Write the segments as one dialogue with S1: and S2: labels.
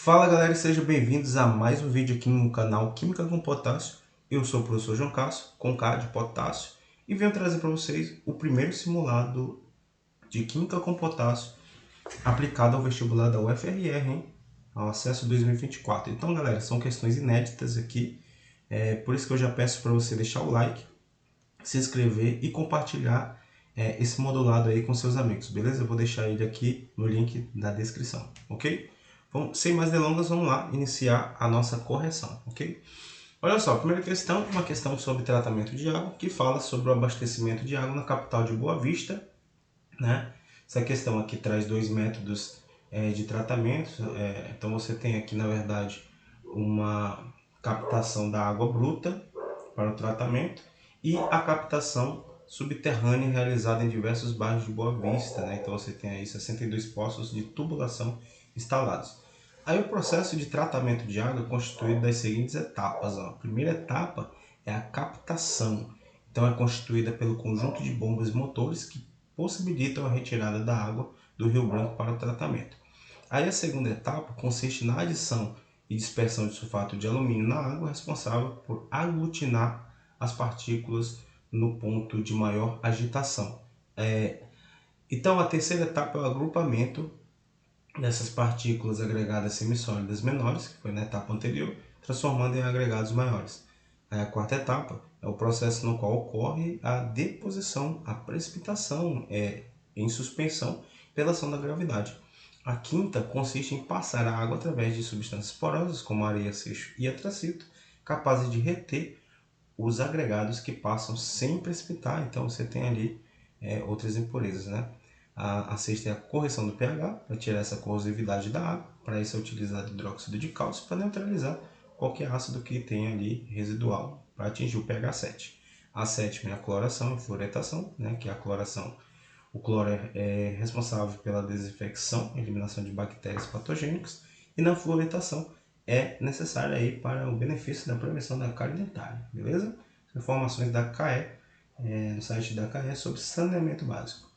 S1: Fala galera, e sejam bem-vindos a mais um vídeo aqui no canal Química com Potássio. Eu sou o professor João Cássio, com K de potássio, e venho trazer para vocês o primeiro simulado de Química com Potássio aplicado ao vestibular da UFRR, hein? Ao acesso 2024. Então galera, são questões inéditas aqui, por isso que eu já peço para você deixar o like, se inscrever e compartilhar esse modulado aí com seus amigos, beleza? Eu vou deixar ele aqui no link da descrição, ok? Bom, sem mais delongas, vamos lá iniciar a nossa correção, ok? Olha só, a primeira questão, uma questão sobre tratamento de água, que fala sobre o abastecimento de água na capital de Boa Vista, né? Essa questão aqui traz dois métodos de tratamento, então você tem aqui, na verdade, uma captação da água bruta para o tratamento e a captação subterrânea realizada em diversos bairros de Boa Vista, né? Então você tem aí 62 poços de tubulação instalados. Aí o processo de tratamento de água é constituído das seguintes etapas. Ó. A primeira etapa é a captação. Então é constituída pelo conjunto de bombas e motores que possibilitam a retirada da água do Rio Branco para o tratamento. Aí a segunda etapa consiste na adição e dispersão de sulfato de alumínio na água, responsável por aglutinar as partículas no ponto de maior agitação. Então a terceira etapa é o agrupamento dessas partículas agregadas semissólidas menores, que foi na etapa anterior, transformando em agregados maiores. A quarta etapa é o processo no qual ocorre a deposição, a precipitação em suspensão pela ação da gravidade. A quinta consiste em passar a água através de substâncias porosas, como areia, seixo e antracito, capazes de reter os agregados que passam sem precipitar. Então você tem ali outras impurezas, né? A sexta é a correção do pH, para tirar essa corrosividade da água. Para isso é utilizado hidróxido de cálcio para neutralizar qualquer ácido que tenha ali residual, para atingir o pH 7. A sétima é a cloração e fluoretação, né? Que é a cloração. O cloro é responsável pela desinfecção e eliminação de bactérias patogênicas, e na fluoretação é necessária aí para o benefício da prevenção da cárie dentária, beleza? Informações da CAE, no site da CAE sobre saneamento básico.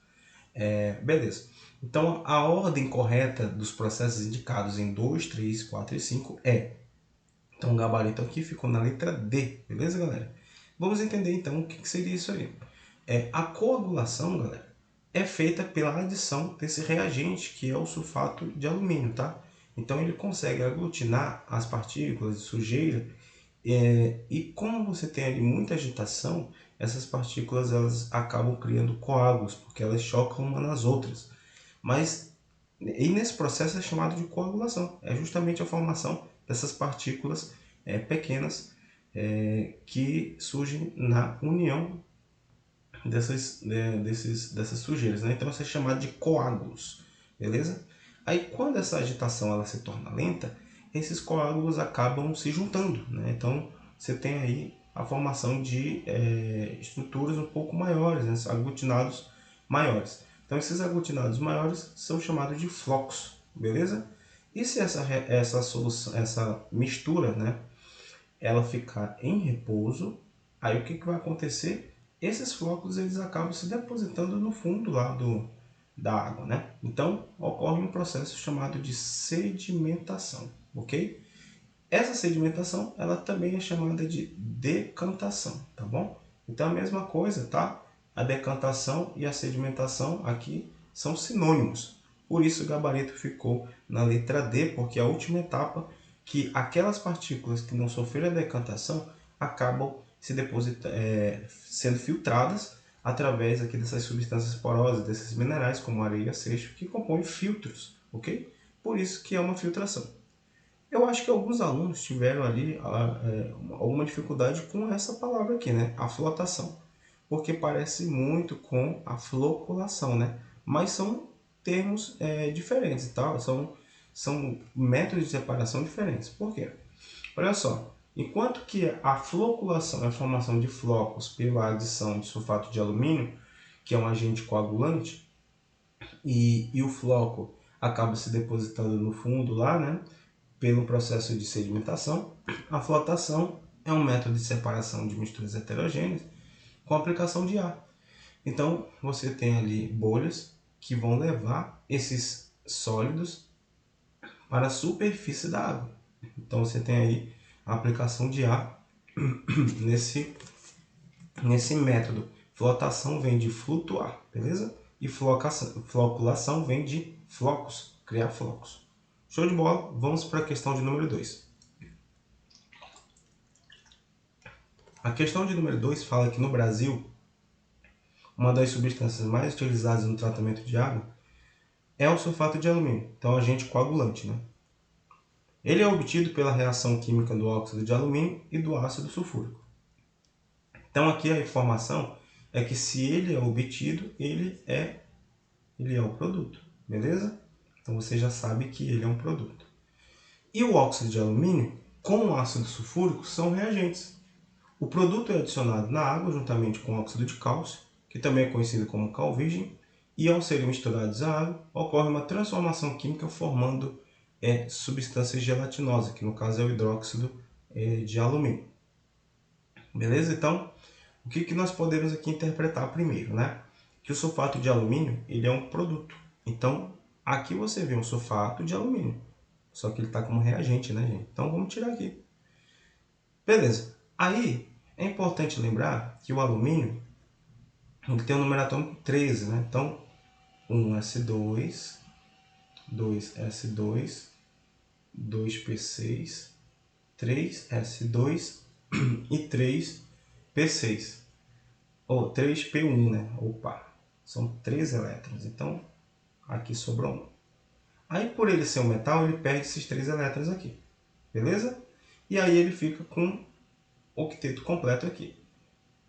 S1: Beleza. Então, a ordem correta dos processos indicados em 2, 3, 4 e 5 é... Então, o gabarito aqui ficou na letra D, beleza, galera? Vamos entender, então, o que seria isso aí. A coagulação, galera, é feita pela adição desse reagente, que é o sulfato de alumínio, tá? Então, ele consegue aglutinar as partículas de sujeira e como você tem ali muita agitação, essas partículas elas acabam criando coágulos, porque elas chocam umas nas outras. E nesse processo é chamado de coagulação. É justamente a formação dessas partículas pequenas que surgem na união dessas sujeiras, né? Então isso é chamado de coágulos, beleza? Aí quando essa agitação ela se torna lenta, esses coágulos acabam se juntando, né? Então você tem aí a formação de estruturas um pouco maiores, né? Aglutinados maiores. Então esses aglutinados maiores são chamados de flocos, beleza? E se essa solução, essa mistura, né, ela ficar em repouso, aí o que vai acontecer? Esses flocos eles acabam se depositando no fundo lá da água, né? Então ocorre um processo chamado de sedimentação, ok? Essa sedimentação ela também é chamada de decantação, tá bom? Então a mesma coisa, tá? A decantação e a sedimentação aqui são sinônimos. Por isso o gabarito ficou na letra D, porque é a última etapa que aquelas partículas que não sofreram a decantação acabam sendo filtradas através aqui dessas substâncias porosas, desses minerais como areia, seixo, que compõem filtros, ok? Por isso que é uma filtração. Eu acho que alguns alunos tiveram ali alguma dificuldade com essa palavra aqui, né? A flotação, porque parece muito com a floculação, né? Mas são termos diferentes, tá? São métodos de separação diferentes. Por quê? Olha só, enquanto que a floculação é a formação de flocos pela adição de sulfato de alumínio, que é um agente coagulante, e o floco acaba se depositando no fundo lá, né? Pelo processo de sedimentação, a flotação é um método de separação de misturas heterogêneas com aplicação de ar. Então, você tem ali bolhas que vão levar esses sólidos para a superfície da água. Então você tem aí a aplicação de ar nesse método. Flotação vem de flutuar, beleza? E floculação vem de flocos, criar flocos. Show de bola? Vamos para a questão de número 2. A questão de número 2 fala que no Brasil, uma das substâncias mais utilizadas no tratamento de água é o sulfato de alumínio, então agente coagulante, né? Ele é obtido pela reação química do óxido de alumínio e do ácido sulfúrico. Então aqui a informação é que se ele é obtido, ele é o produto, beleza? Então você já sabe que ele é um produto. E o óxido de alumínio com o ácido sulfúrico são reagentes. O produto é adicionado na água juntamente com óxido de cálcio, que também é conhecido como cal virgem, e ao serem misturados à água, ocorre uma transformação química formando substância gelatinosa, que no caso é o hidróxido de alumínio. Beleza? Então, o que nós podemos aqui interpretar primeiro, né? Que o sulfato de alumínio ele é um produto. Então, aqui você vê um sulfato de alumínio, só que ele está como reagente, né, gente? Então, vamos tirar aqui. Beleza. Aí, é importante lembrar que o alumínio ele tem um número atômico 13, né? Então, 1s2, 2s2, 2p6, 3s2 e 3p6. Ou 3p1, né? Opa, são 3 elétrons. Então, aqui sobrou 1. Aí, por ele ser um metal, ele perde esses 3 elétrons aqui. Beleza? E aí ele fica com o octeto completo aqui.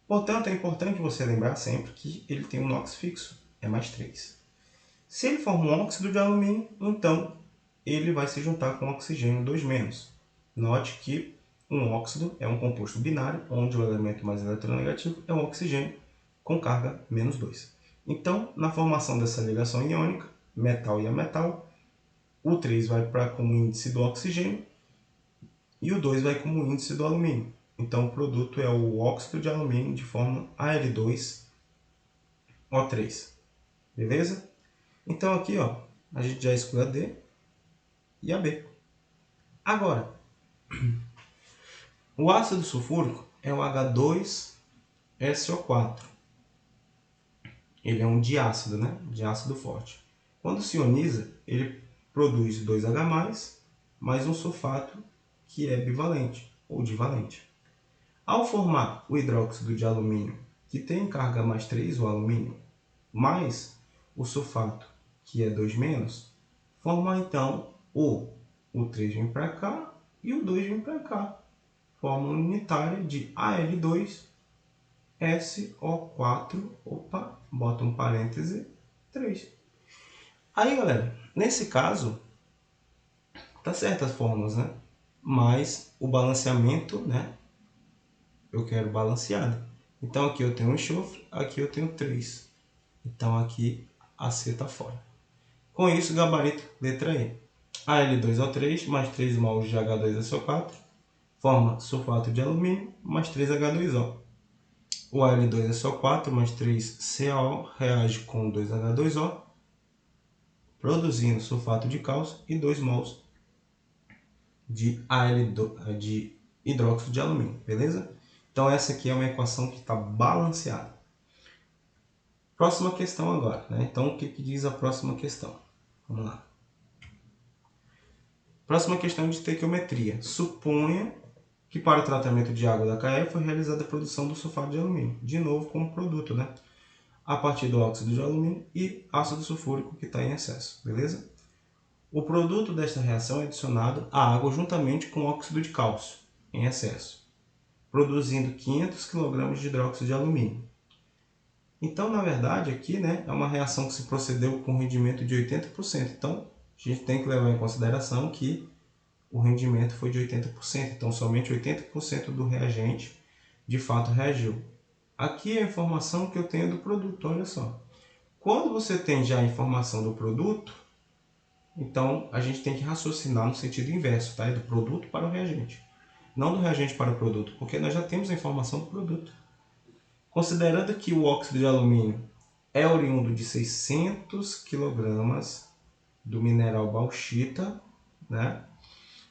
S1: Portanto, é importante você lembrar sempre que ele tem um NOx fixo, é mais 3. Se ele forma um óxido de alumínio, então ele vai se juntar com oxigênio 2-. Note que um óxido é um composto binário, onde o elemento mais eletronegativo é o oxigênio com carga -2. Então, na formação dessa ligação iônica, metal e a metal, o 3 vai para como índice do oxigênio e o 2 vai como índice do alumínio. Então, o produto é o óxido de alumínio de forma Al2O3. Beleza? Então, aqui ó, a gente já exclui a D e a B. Agora, o ácido sulfúrico é o H2SO4. Ele é um diácido, né? Diácido forte. Quando se ioniza, ele produz 2H+, mais um sulfato que é bivalente ou divalente. Ao formar o hidróxido de alumínio, que tem carga +3, o alumínio, mais o sulfato, que é 2-, forma então o 3 vem para cá e o 2 vem para cá. Forma unitária de Al2SO4, opa, bota um parêntese, 3. Aí, galera, nesse caso, tá certo as fórmulas, né? Mas o balanceamento, né? Eu quero balanceado. Então aqui eu tenho um enxofre, aqui eu tenho 3. Então aqui a C está fora. Com isso, gabarito, letra E. Al2O3 mais 3 mols de H2SO4 forma sulfato de alumínio mais 3H2O. O Al2SO4 mais 3CaO reage com 2H2O, produzindo sulfato de cálcio e 2 mols de hidróxido de alumínio, beleza? Então essa aqui é uma equação que está balanceada. Próxima questão agora, né? Então o que diz a próxima questão? Vamos lá. Próxima questão de estequiometria. Suponha que para o tratamento de água da CAE foi realizada a produção do sulfato de alumínio, de novo como produto, né? A partir do óxido de alumínio e ácido sulfúrico que está em excesso, beleza? O produto desta reação é adicionado à água juntamente com óxido de cálcio em excesso, produzindo 500 kg de hidróxido de alumínio. Então, na verdade, aqui, né, é uma reação que se procedeu com rendimento de 80%. Então, a gente tem que levar em consideração que o rendimento foi de 80%. Então, somente 80% do reagente, de fato, reagiu. Aqui é a informação que eu tenho do produto, olha só. Quando você tem já a informação do produto, então a gente tem que raciocinar no sentido inverso, tá? É do produto para o reagente. Não do reagente para o produto, porque nós já temos a informação do produto. Considerando que o óxido de alumínio é oriundo de 600 kg do mineral bauxita, né?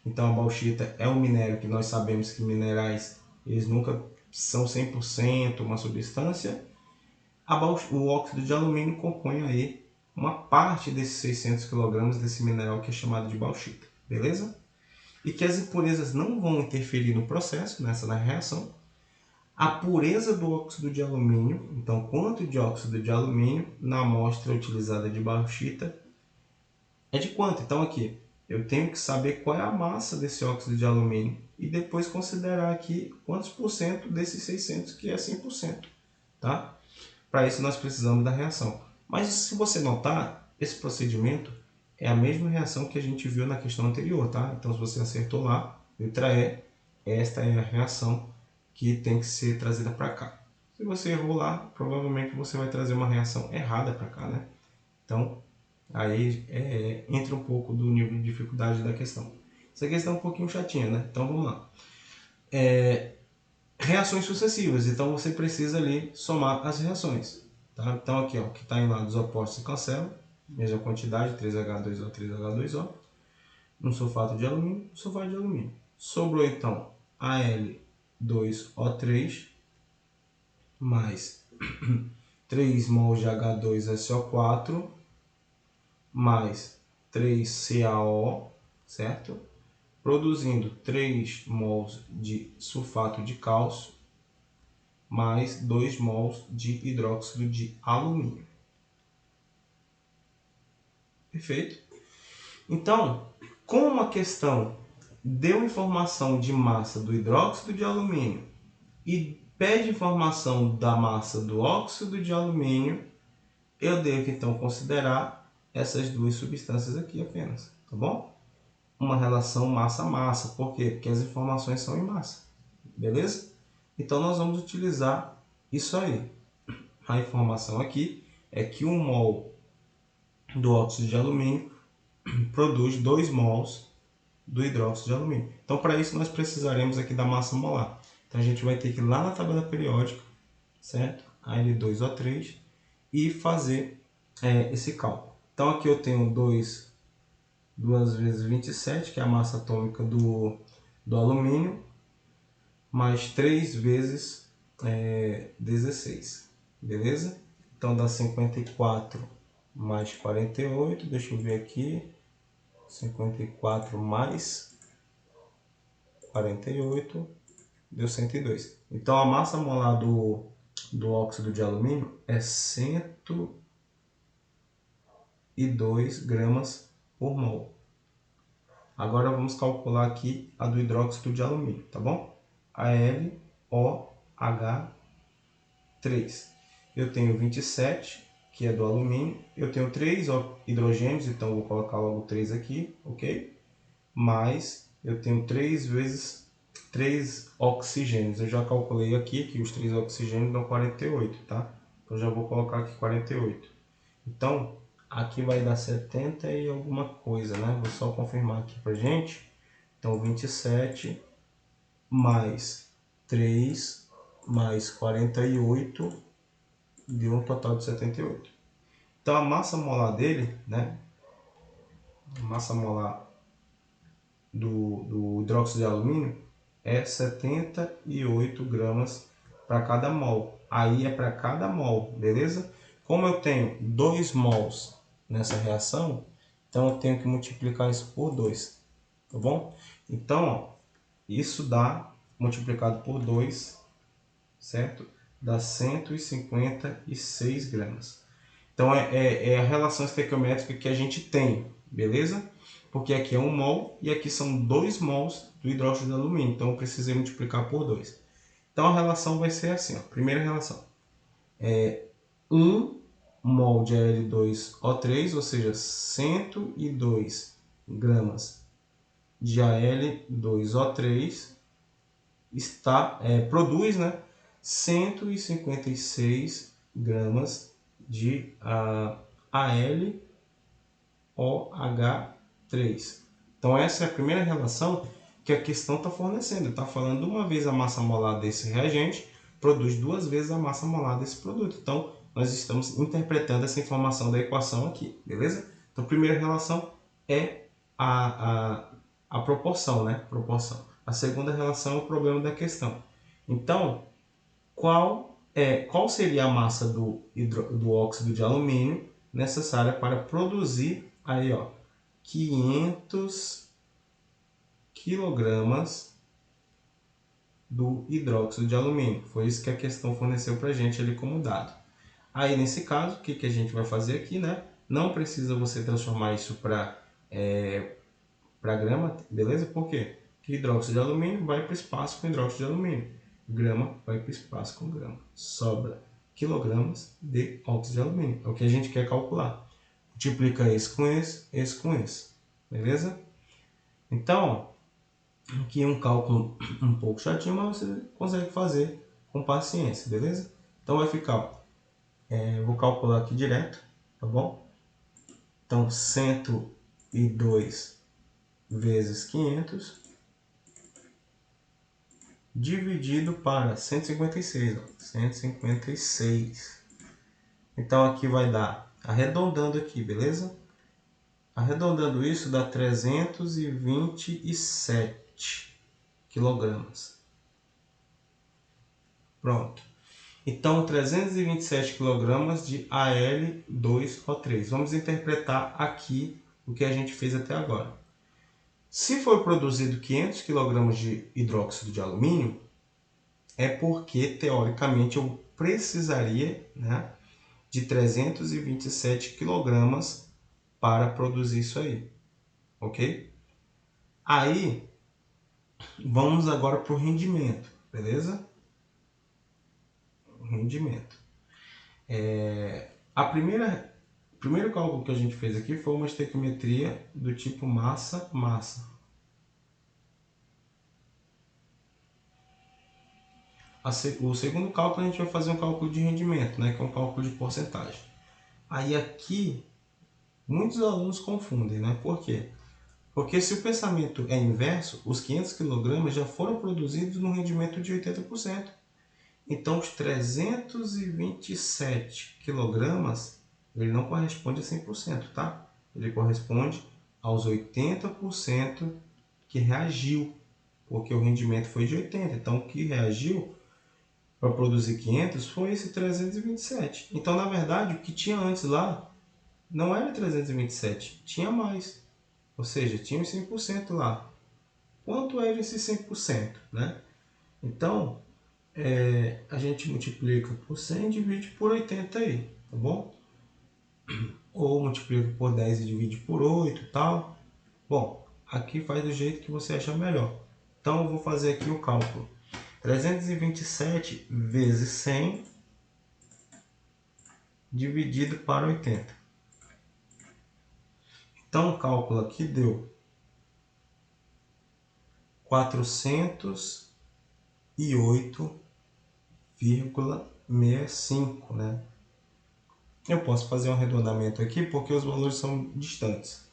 S1: Então a bauxita é um minério que nós sabemos que minerais, eles nunca são 100% uma substância. O óxido de alumínio compõe aí uma parte desses 600 kg desse mineral que é chamado de bauxita, beleza? E que as impurezas não vão interferir no processo, na reação. A pureza do óxido de alumínio, então quanto de óxido de alumínio na amostra utilizada de bauxita é de quanto? Então aqui, eu tenho que saber qual é a massa desse óxido de alumínio e depois considerar aqui quantos por cento desses 600, que é 100%, tá? Para isso nós precisamos da reação. Mas se você notar, esse procedimento é a mesma reação que a gente viu na questão anterior, tá? Então se você acertou lá, letra E, esta é a reação que tem que ser trazida para cá. Se você errou lá, provavelmente você vai trazer uma reação errada para cá, né? Então, aí entra um pouco do nível de dificuldade da questão. Essa questão é um pouquinho chatinha, né? Então vamos lá. Reações sucessivas, então você precisa ali somar as reações. Tá? Então aqui, ó, que está em lados opostos se cancela, mesma quantidade, 3H2O, 3H2O, um sulfato de alumínio, sulfato de alumínio. Sobrou então Al2O3 mais 3 mols de H2SO4 mais 3CaO, certo? Produzindo 3 mols de sulfato de cálcio mais 2 mols de hidróxido de alumínio. Perfeito? Então, como a questão deu informação de massa do hidróxido de alumínio e pede informação da massa do óxido de alumínio, eu devo então considerar essas duas substâncias aqui apenas, tá bom? Uma relação massa-massa, por quê? Porque as informações são em massa, beleza? Então nós vamos utilizar isso aí. A informação aqui é que 1 mol do óxido de alumínio produz 2 mols do hidróxido de alumínio. Então, para isso, nós precisaremos aqui da massa molar. Então, a gente vai ter que ir lá na tabela periódica, certo? Al2O3, e fazer esse cálculo. Então, aqui eu tenho 2 vezes 27, que é a massa atômica do alumínio, mais 3 vezes 16, beleza? Então dá 54 mais 48, deixa eu ver aqui, 54 mais 48, deu 102. Então a massa molar do óxido de alumínio é 102 gramas por mol. Agora vamos calcular aqui a do hidróxido de alumínio, tá bom? AlOH3. Eu tenho 27, que é do alumínio. Eu tenho 3 hidrogênios, então vou colocar logo 3 aqui, ok? Mais eu tenho 3 vezes 3 oxigênios. Eu já calculei aqui que os 3 oxigênios dão 48, tá? Então já vou colocar aqui 48. Então, aqui vai dar 70 e alguma coisa, né? Vou só confirmar aqui pra gente. Então, 27 mais 3 mais 48 deu um total de 78. Então, a massa molar dele, né? A massa molar do hidróxido de alumínio é 78 gramas para cada mol. Aí é para cada mol, beleza? Como eu tenho 2 mols nessa reação, então eu tenho que multiplicar isso por 2, tá bom? Então, ó, isso dá, multiplicado por 2, certo? Dá 156 gramas. Então, é a relação estequiométrica que a gente tem, beleza? Porque aqui é 1 mol e aqui são 2 mols do hidróxido de alumínio. Então, eu precisei multiplicar por 2. Então, a relação vai ser assim, ó. Primeira relação. 1 mol de Al2O3, ou seja, 102 gramas de Al2O3 produz, né, 156 gramas de AlOH3. Então essa é a primeira relação que a questão está fornecendo. Está falando uma vez a massa molar desse reagente, produz 2 vezes a massa molar desse produto. Então nós estamos interpretando essa informação da equação aqui, beleza? Então a primeira relação é a, a, a proporção, né? Proporção. A segunda relação é o problema da questão. Então, qual seria a massa do óxido de alumínio necessária para produzir aí, ó, 500 quilogramas do hidróxido de alumínio? Foi isso que a questão forneceu para a gente ali como dado. Aí, nesse caso, o que a gente vai fazer aqui, né? Não precisa você transformar isso para grama, beleza? Por quê? Porque hidróxido de alumínio vai para o espaço com hidróxido de alumínio. Grama vai para o espaço com grama. Sobra quilogramas de óxido de alumínio. É o que a gente quer calcular. Multiplica esse com esse com esse. Beleza? Então, aqui é um cálculo um pouco chatinho, mas você consegue fazer com paciência, beleza? Então vai ficar, vou calcular aqui direto, tá bom? Então 102 vezes 500 dividido para 156, ó, 156. Então aqui vai dar, arredondando aqui, beleza? Arredondando isso dá 327 quilogramas. Pronto. Então 327 quilogramas de Al2O3. Vamos interpretar aqui o que a gente fez até agora. Se for produzido 500 kg de hidróxido de alumínio, é porque, teoricamente, eu precisaria, né, de 327 kg para produzir isso aí. Ok? Aí, vamos agora para o rendimento, beleza? Rendimento. O primeiro cálculo que a gente fez aqui foi uma estequiometria do tipo massa-massa. O segundo cálculo a gente vai fazer um cálculo de rendimento, né, que é um cálculo de porcentagem. Aí aqui, muitos alunos confundem, né? Por quê? Porque se o pensamento é inverso, os 500 kg já foram produzidos no rendimento de 80%. Então, os 327 kg, ele não corresponde a 100%, tá? Ele corresponde aos 80% que reagiu, porque o rendimento foi de 80%. Então, o que reagiu para produzir 500 foi esse 327. Então, na verdade, o que tinha antes lá não era 327, tinha mais. Ou seja, tinha os 100% lá. Quanto era esse 100%? Né? Então, a gente multiplica por 100 e divide por 80 aí, tá bom? Ou multiplica por 10 e divide por 8 e tal. Bom, aqui faz do jeito que você achar melhor. Então, eu vou fazer aqui o cálculo. 327 vezes 100 dividido para 80. Então, o cálculo aqui deu 408,65, né? Eu posso fazer um arredondamento aqui porque os valores são distantes.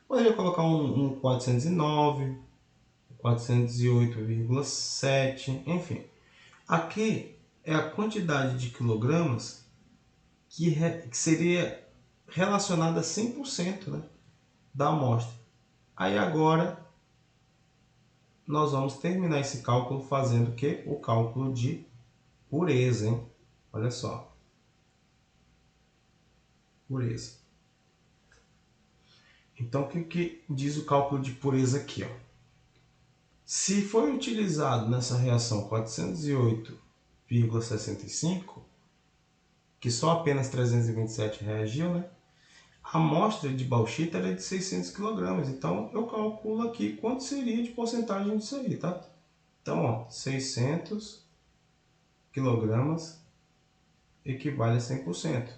S1: Poderia colocar um 409, 408,7, enfim. Aqui é a quantidade de quilogramas que seria relacionada a 100%, né, da amostra. Aí agora nós vamos terminar esse cálculo fazendo o quê? O cálculo de pureza, hein? Olha só. Pureza. Então, o que diz o cálculo de pureza aqui? Ó? Se foi utilizado nessa reação 408,65, que só apenas 327 reagiu, né? A amostra de bauxita era de 600 kg. Então, eu calculo aqui quanto seria de porcentagem disso aí, tá? Então, ó, 600 kg equivale a 100%.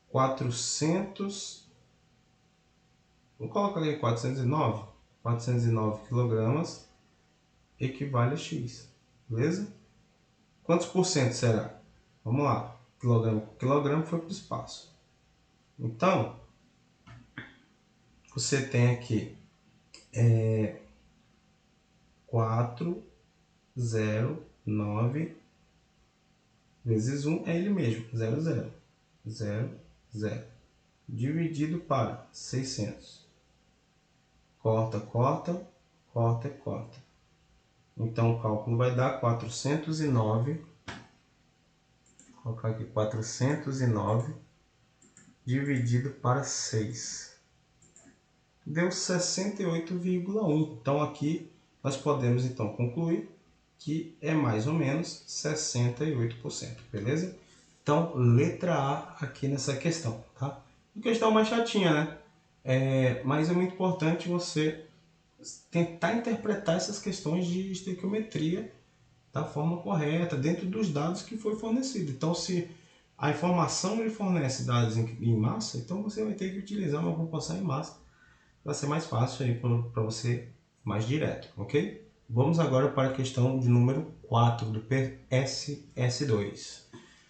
S1: 400, vou colocar aí 409. 409 kg equivale a X, beleza? Quantos por cento será? Vamos lá, quilograma por quilograma foi para o espaço. Então, você tem aqui 409 vezes 1 é ele mesmo, 0, 0, 0, 0. dividido para 600. Corta, corta, corta e corta. Então, o cálculo vai dar 409. Vou colocar aqui 409 dividido para 6. Deu 68,1. Então, aqui nós podemos então concluir que é mais ou menos 68%, beleza? Então, letra A aqui nessa questão, tá? Uma questão mais chatinha, né? Mas é muito importante você tentar interpretar essas questões de estequiometria da forma correta, dentro dos dados que foi fornecido. Então, se a informação ele fornece dados em massa, então você vai ter que utilizar uma proporção em massa para ser mais fácil aí para você, mais direto, ok? Vamos agora para a questão de número 4 do PSS2.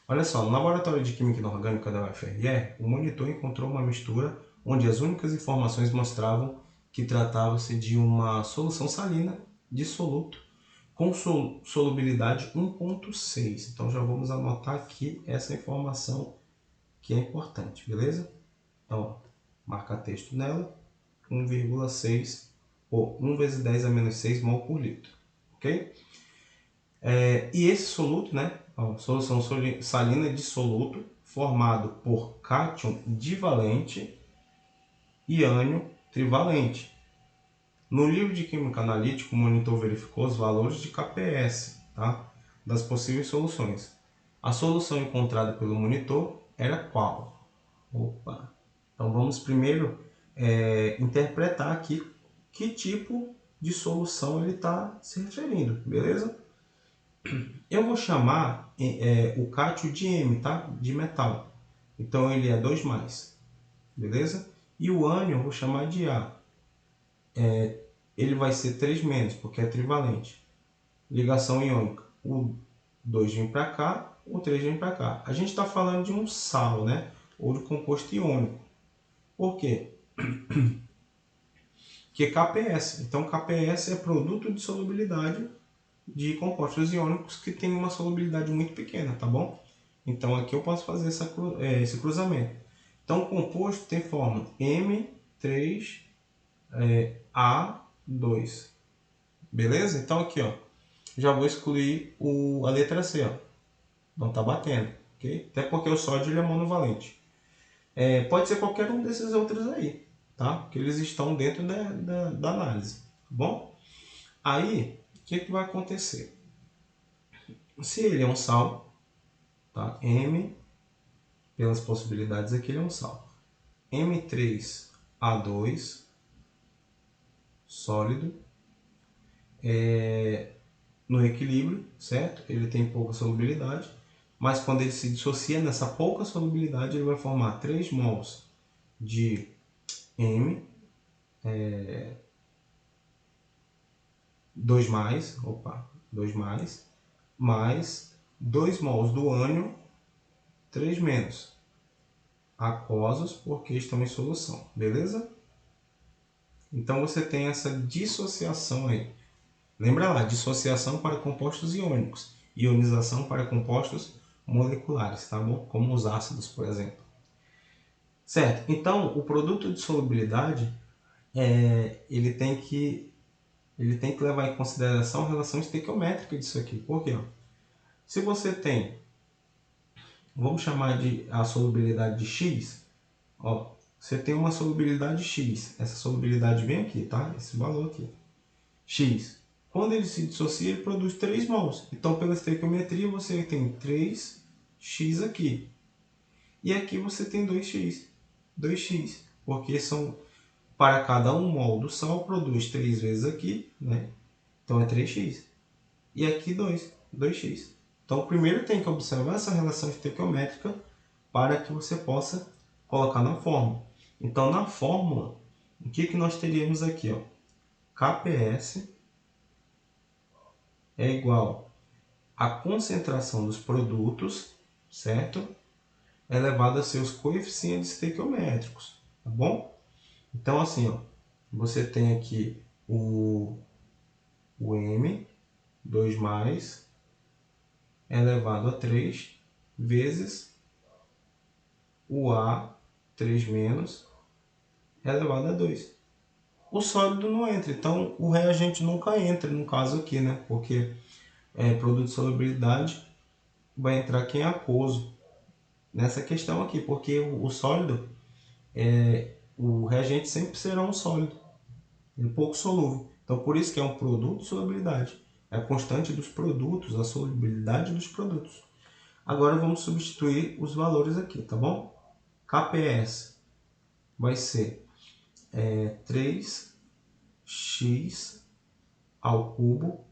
S1: Olha só, no laboratório de Química Inorgânica da UFRR, o monitor encontrou uma mistura onde as únicas informações mostravam que tratava-se de uma solução salina dissoluto com solubilidade 1,6. Então já vamos anotar aqui essa informação que é importante, beleza? Então, marca texto nela, 1,6 ou 1 vezes 10 a menos 6 mol por litro, ok? E esse soluto, né, solução salina dissoluto, formado por cátion divalente e ânion trivalente. No livro de Química Analítica, o monitor verificou os valores de KPS, tá, das possíveis soluções. A solução encontrada pelo monitor era qual? Opa! Então vamos primeiro interpretar aqui que tipo de solução ele está se referindo, beleza? Eu vou chamar o cátion de M, tá? De metal. Então ele é 2+, beleza? E o ânion eu vou chamar de A. Ele vai ser 3-, porque é trivalente. Ligação iônica. O 2 vem para cá, o 3 vem para cá. A gente está falando de um sal, né? Ou de composto iônico. Por quê? Que é KPS. Então, KPS é produto de solubilidade de compostos iônicos que tem uma solubilidade muito pequena, tá bom? Então, aqui eu posso fazer esse cruzamento. Então, o composto tem forma M3A2. Beleza? Então, aqui, ó, já vou excluir a letra C, ó. Não está batendo, ok? Até porque o sódio ele é monovalente. Pode ser qualquer um desses outros aí, tá? Porque eles estão dentro da análise, tá bom? Aí, o que vai acontecer? Se ele é um sal, tá? M, pelas possibilidades aqui, ele é um sal. M3A2, sólido, no equilíbrio, certo? Ele tem pouca solubilidade, mas quando ele se dissocia nessa pouca solubilidade, ele vai formar 3 mols de M, 2+, mais 2 mols do ânion, 3-, aquosos, porque estão em solução, beleza? Então você tem essa dissociação aí. Lembra lá, dissociação para compostos iônicos, ionização para compostos moleculares, tá bom? Como os ácidos, por exemplo. Certo, então o produto de solubilidade ele tem que levar em consideração a relação estequiométrica disso aqui. Por quê? Se você tem, vamos chamar de a solubilidade de X, ó, você tem uma solubilidade X, essa solubilidade vem aqui, tá? Esse valor aqui, X. Quando ele se dissocia, ele produz 3 mols. Então, pela estequiometria, você tem 3x aqui. E aqui você tem 2x. 2x. Porque são, para cada 1 mol do sal, produz 3 vezes aqui, né? Então é 3x. E aqui 2x. Então, primeiro tem que observar essa relação estequiométrica para que você possa colocar na fórmula. Então, na fórmula, o que nós teríamos aqui? Ó? KPS é igual à concentração dos produtos, certo? Elevado a seus coeficientes estequiométricos, tá bom? Então, assim, ó, você tem aqui o M, 2+, elevado a 3, vezes o A, 3 menos elevado a 2. O sólido não entra, então o reagente nunca entra, no caso aqui, né? Porque produto de solubilidade vai entrar quem é aquoso nessa questão aqui, porque o sólido, o reagente sempre será um sólido, um pouco solúvel. Então por isso que é um produto de solubilidade. É a constante dos produtos, a solubilidade dos produtos. Agora vamos substituir os valores aqui, tá bom? KPS vai ser 3x ao cubo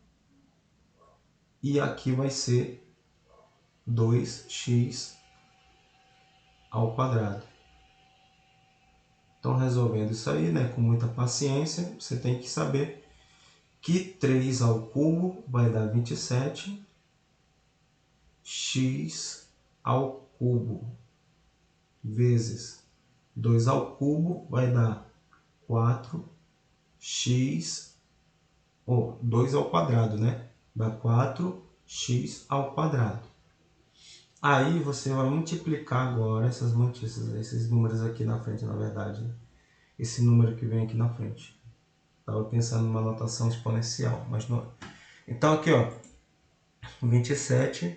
S1: e aqui vai ser 2x ao quadrado. Então, resolvendo isso aí, né, com muita paciência, você tem que saber que 3 ao cubo vai dar 27, x ao cubo vezes 2 ao cubo vai dar 4x, ou 2 ao quadrado, né? Dá 4x ao quadrado. Aí você vai multiplicar agora esses números aqui na frente, na verdade. Esse número que vem aqui na frente. Estava pensando numa notação exponencial, mas não. Então aqui, ó, 27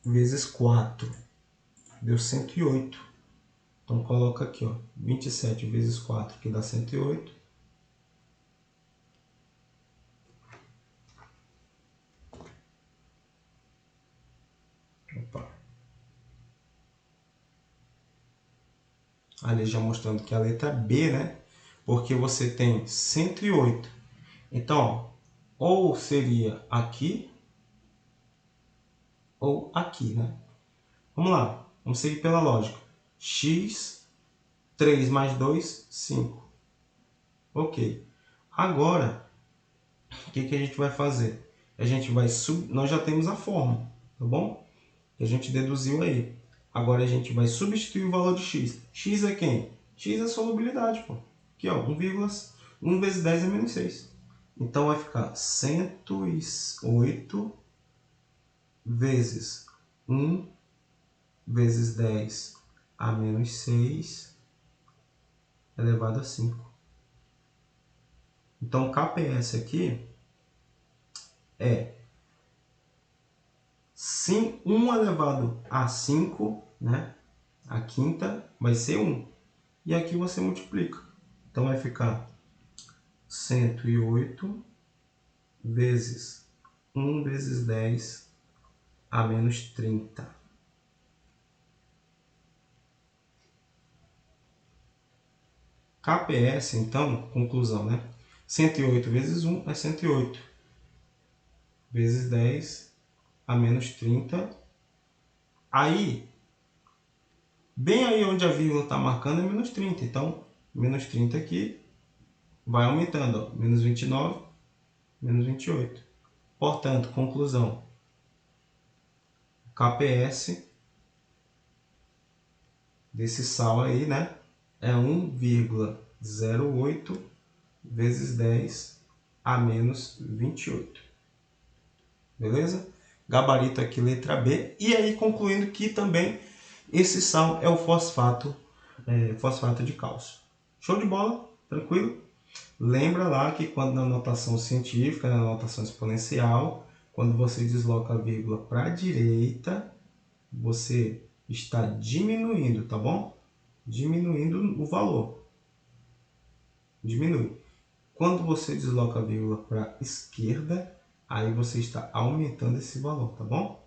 S1: vezes 4 deu 108. Então coloca aqui, ó, 27 vezes 4 que dá 108. Opa. Ali já mostrando que a letra B, né? Porque você tem 108. Então, ó, ou seria aqui ou aqui, né? Vamos lá, vamos seguir pela lógica. X, 3 mais 2, 5. Ok. Agora, o que a gente vai fazer? A gente vai nós já temos a forma, tá bom? Que a gente deduziu aí. Agora a gente vai substituir o valor de x. X é quem? X é a solubilidade, pô. Aqui, ó, 1 vezes 10 é menos 6. Então vai ficar 108 vezes 1 vezes 10 a menos 6 elevado a 5. Então, KPS aqui é 1 elevado a 5, né? A quinta vai ser 1. E aqui você multiplica. Então, vai ficar 108 vezes 1 vezes 10 a menos 30. KPS, então, conclusão, né? 108 vezes 1 é 108. Vezes 10 a menos 30. Aí, bem aí onde a vírgula está marcando é menos 30. Então, menos 30 aqui vai aumentando. Ó. Menos 29, menos 28. Portanto, conclusão. KPS desse sal aí, né? É 1,08 vezes 10 a menos 28. Beleza? Gabarito aqui, letra B. E aí, concluindo que também esse sal é o fosfato de cálcio. Show de bola? Tranquilo? Lembra lá que quando na notação científica, na notação exponencial, quando você desloca a vírgula para a direita, você está diminuindo, tá bom? Diminuindo o valor. Diminui. Quando você desloca a vírgula para a esquerda, aí você está aumentando esse valor, tá bom?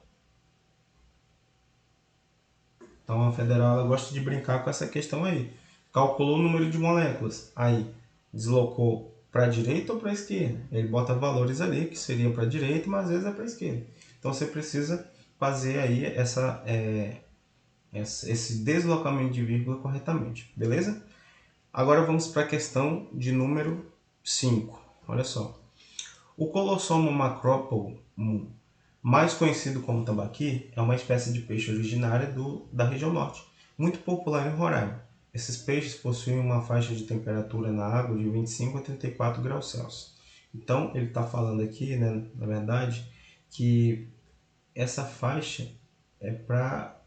S1: Então a federal ela gosta de brincar com essa questão aí. Calculou o número de moléculas, aí deslocou para a direita ou para a esquerda. Ele bota valores ali que seriam para a direita, mas às vezes é para a esquerda. Então você precisa fazer aí esse deslocamento de vírgula corretamente, beleza? Agora vamos para a questão de número 5. Olha só. O Colossoma macropole, mais conhecido como tambaqui, é uma espécie de peixe originária da região norte, muito popular em Roraima. Esses peixes possuem uma faixa de temperatura na água de 25 a 34 graus Celsius. Então, ele está falando aqui, né, na verdade, que essa faixa é para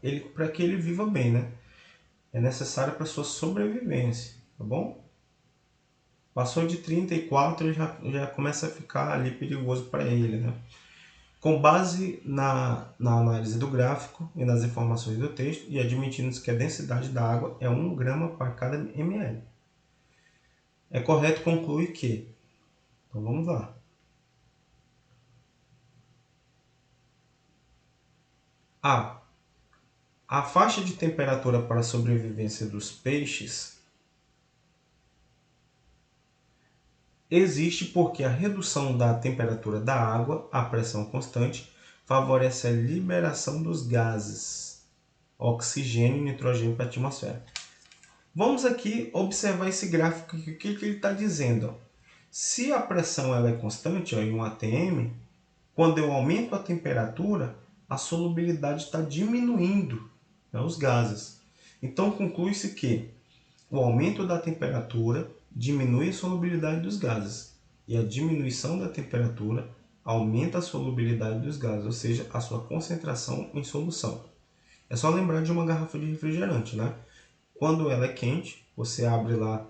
S1: que ele viva bem, né? é necessária para sua sobrevivência, tá bom? Passou de 34, já começa a ficar ali perigoso para ele, né? Com base na análise do gráfico e nas informações do texto, e admitindo que a densidade da água é 1 grama para cada ml. É correto concluir que... Então vamos lá. A faixa de temperatura para a sobrevivência dos peixes existe porque a redução da temperatura da água à pressão constante favorece a liberação dos gases, oxigênio e nitrogênio para a atmosfera. Vamos aqui observar esse gráfico aqui, o que ele está dizendo. Se a pressão ela é constante, em 1 atm, quando eu aumento a temperatura, a solubilidade está diminuindo, né, os gases. Então conclui-se que o aumento da temperatura diminui a solubilidade dos gases e a diminuição da temperatura aumenta a solubilidade dos gases, ou seja, a sua concentração em solução. É só lembrar de uma garrafa de refrigerante, né? Quando ela é quente, você abre lá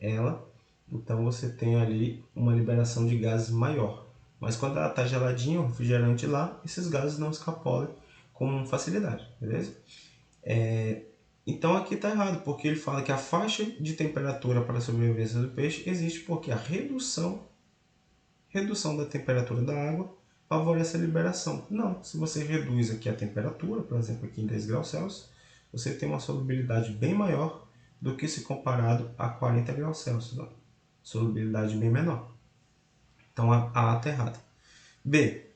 S1: ela, então você tem ali uma liberação de gases maior. Mas quando ela está geladinha, o refrigerante lá, esses gases não escapolam com facilidade, beleza? Então aqui está errado, porque ele fala que a faixa de temperatura para a sobrevivência do peixe existe porque a redução da temperatura da água favorece a liberação. Não, se você reduz aqui a temperatura, por exemplo aqui em 10 graus Celsius, você tem uma solubilidade bem maior do que se comparado a 40 graus Celsius. Ó. Solubilidade bem menor. Então a está errada. B.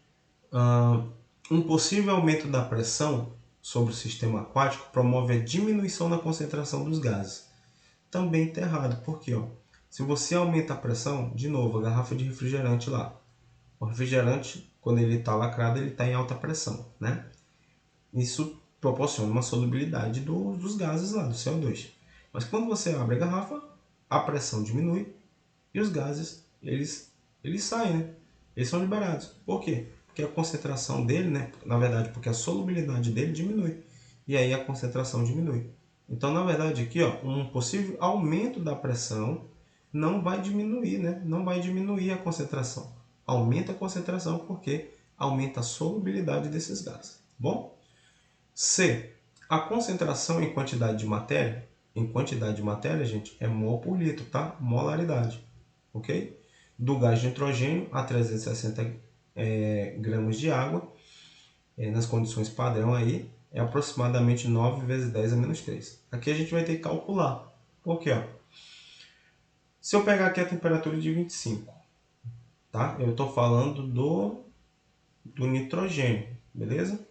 S1: Um possível aumento da pressão sobre o sistema aquático promove a diminuição na concentração dos gases. Também está errado, porque se você aumenta a pressão, de novo, a garrafa de refrigerante lá. O refrigerante, quando ele está lacrado, ele está em alta pressão, né? Isso proporciona uma solubilidade dos gases lá, do CO2. Mas quando você abre a garrafa, a pressão diminui e os gases, eles saem, né? Eles são liberados. Por quê? Porque a concentração dele, né? Na verdade, porque a solubilidade dele diminui. E aí a concentração diminui. Então, na verdade, aqui, um possível aumento da pressão não vai diminuir, né? Não vai diminuir a concentração. Aumenta a concentração porque aumenta a solubilidade desses gases. Bom? C. A concentração em quantidade de matéria, gente, é mol por litro, tá? Molaridade, ok? Do gás de nitrogênio a 360 gramas de água, nas condições padrão aí, é aproximadamente 9 vezes 10 a menos 3. Aqui a gente vai ter que calcular. Por quê? Se eu pegar aqui a temperatura de 25, tá? Eu estou falando do nitrogênio, beleza?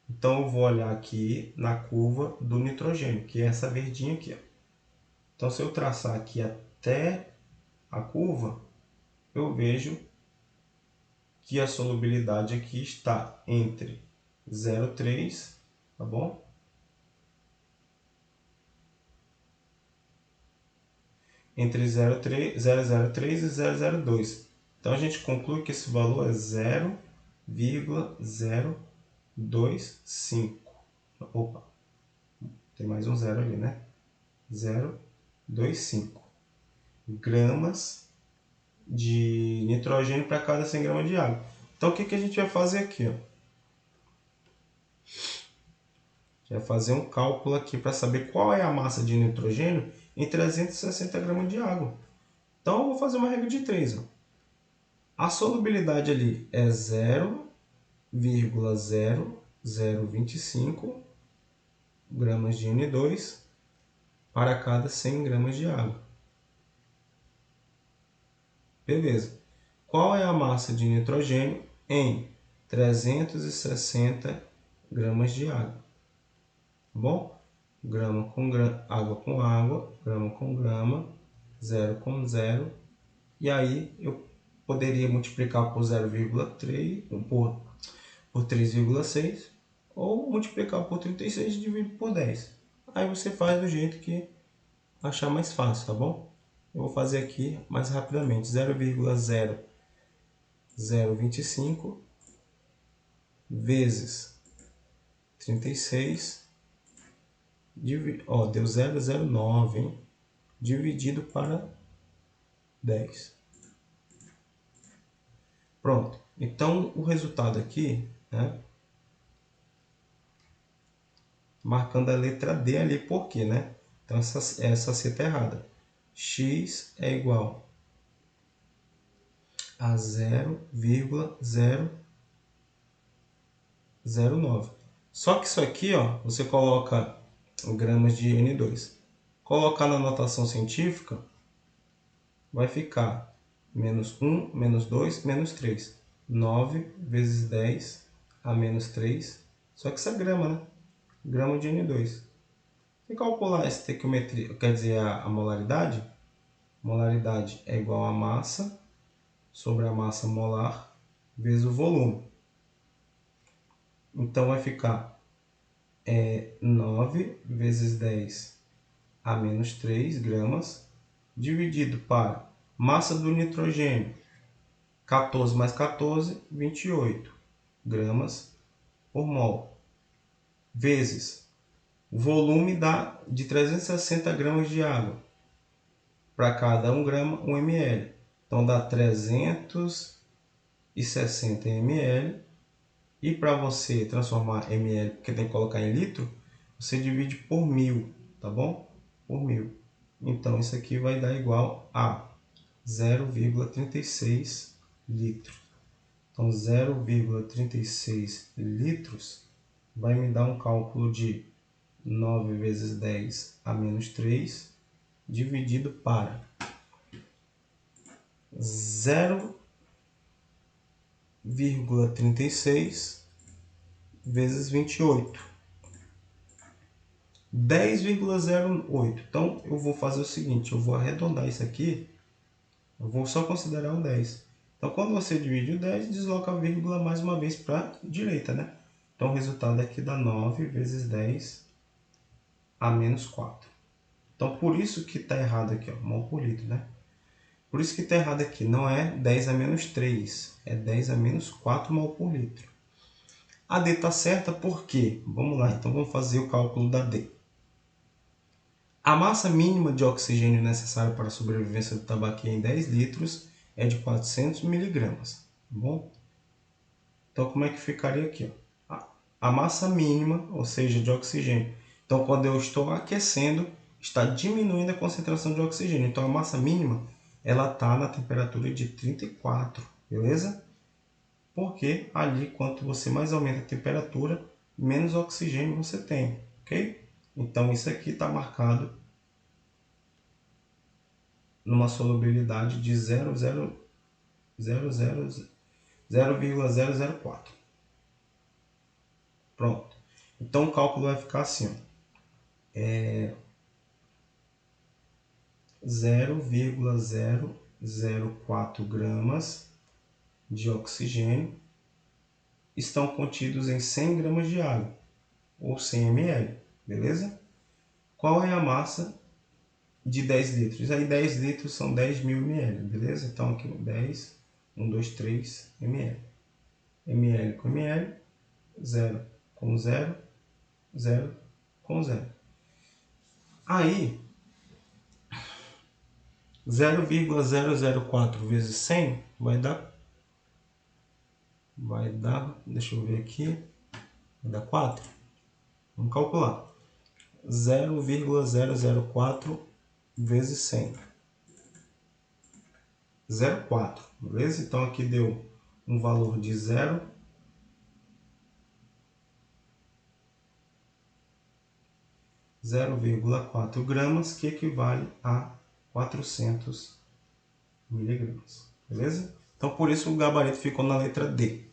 S1: Então eu vou olhar aqui na curva do nitrogênio, que é essa verdinha aqui. Então se eu traçar aqui até a curva, eu vejo que a solubilidade aqui está entre 0,3, tá bom? Entre 0,03 e 0,02. Então a gente conclui que esse valor é 0,025. Opa, tem mais um zero ali, né? 0,25 gramas de nitrogênio para cada 100 gramas de água. Então o que a gente vai fazer aqui? Vai fazer um cálculo aqui para saber qual é a massa de nitrogênio em 360 gramas de água. Então eu vou fazer uma regra de 3. A solubilidade ali é 0,0025 gramas de N2 para cada 100 gramas de água. Beleza. Qual é a massa de nitrogênio em 360 gramas de água? Tá bom? Grama com grama, água com água, grama com grama, zero com zero. E aí eu poderia multiplicar por 0,3, por 3,6, ou multiplicar por 36 e dividir por 10. Aí você faz do jeito que achar mais fácil, tá bom? Eu vou fazer aqui mais rapidamente, 0,0025 vezes 36 Ó, deu 0,09, hein? Dividido para 10. Pronto. Então, o resultado aqui, né? Marcando a letra D ali, por quê, né? Então, essa C está errada. X é igual a 0,009. Só que isso aqui, ó, você coloca gramas de N2. Colocar na notação científica, vai ficar menos 1, menos 2, menos 3. 9 vezes 10 a menos 3. Só que isso é grama, né? Grama de N2. Se calcular a estequiometria, quer dizer, a molaridade, molaridade é igual a massa sobre a massa molar vezes o volume. Então vai ficar 9 vezes 10 a menos 3 gramas, dividido para massa do nitrogênio, 14 mais 14, 28 gramas por mol, vezes o volume de 360 gramas de água. Para cada 1 grama, 1 ml. Então dá 360 ml. E para você transformar ml, porque tem que colocar em litro, você divide por 1000, tá bom? Por 1000. Então isso aqui vai dar igual a 0,36 litros. Então 0,36 litros vai me dar um cálculo de 9 vezes 10 a menos 3, dividido para 0,36 vezes 28. 10,08. Então, eu vou fazer o seguinte, eu vou arredondar isso aqui, eu vou só considerar o 10. Então, quando você divide o 10, desloca a vírgula mais uma vez para a direita, né? Então, o resultado aqui dá 9 vezes 10 a menos 4. Então, por isso que está errado aqui, ó, mol por litro, né? Por isso que está errado aqui, não é 10 a menos 3, é 10 a menos 4 mol por litro. A D está certa por quê? Vamos lá, então vamos fazer o cálculo da D. A massa mínima de oxigênio necessária para a sobrevivência do tambaqui em 10 litros é de 400 miligramas. Tá bom? Então, como é que ficaria aqui? Ó? A massa mínima, ou seja, de oxigênio. Então, quando eu estou aquecendo, está diminuindo a concentração de oxigênio. Então, a massa mínima ela está na temperatura de 34, beleza? Porque ali, quanto você mais aumenta a temperatura, menos oxigênio você tem, ok? Então, isso aqui está marcado numa solubilidade de 0,004. Pronto. Então o cálculo vai ficar assim, ó. 0,004 gramas de oxigênio estão contidos em 100 gramas de água, ou 100 ml, beleza? Qual é a massa de 10 litros? Aí 10 litros são 10.000 ml, beleza? Então aqui 10, 1, 2, 3 ml. ml com ml, 0 com 0, 0 com 0. Aí, 0,004 vezes 100 vai dar, deixa eu ver aqui, vai dar 4. Vamos calcular. 0,004 vezes 100. 0,4, beleza? Então aqui deu um valor de 0,4 gramas, que equivale a 400 miligramas, beleza? Então por isso o gabarito ficou na letra D.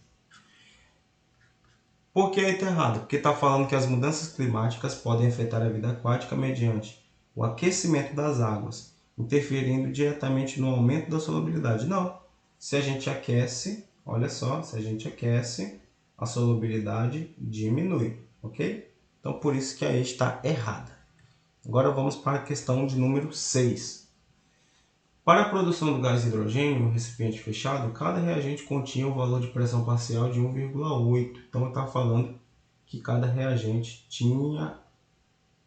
S1: Por que está errado? Porque está falando que as mudanças climáticas podem afetar a vida aquática mediante o aquecimento das águas, interferindo diretamente no aumento da solubilidade. Não. Se a gente aquece, olha só, se a gente aquece, a solubilidade diminui, ok? Então por isso que a E está errada. Agora vamos para a questão de número 6. Para a produção do gás hidrogênio no recipiente fechado, cada reagente continha um valor de pressão parcial de 1,8. Então está falando que cada reagente tinha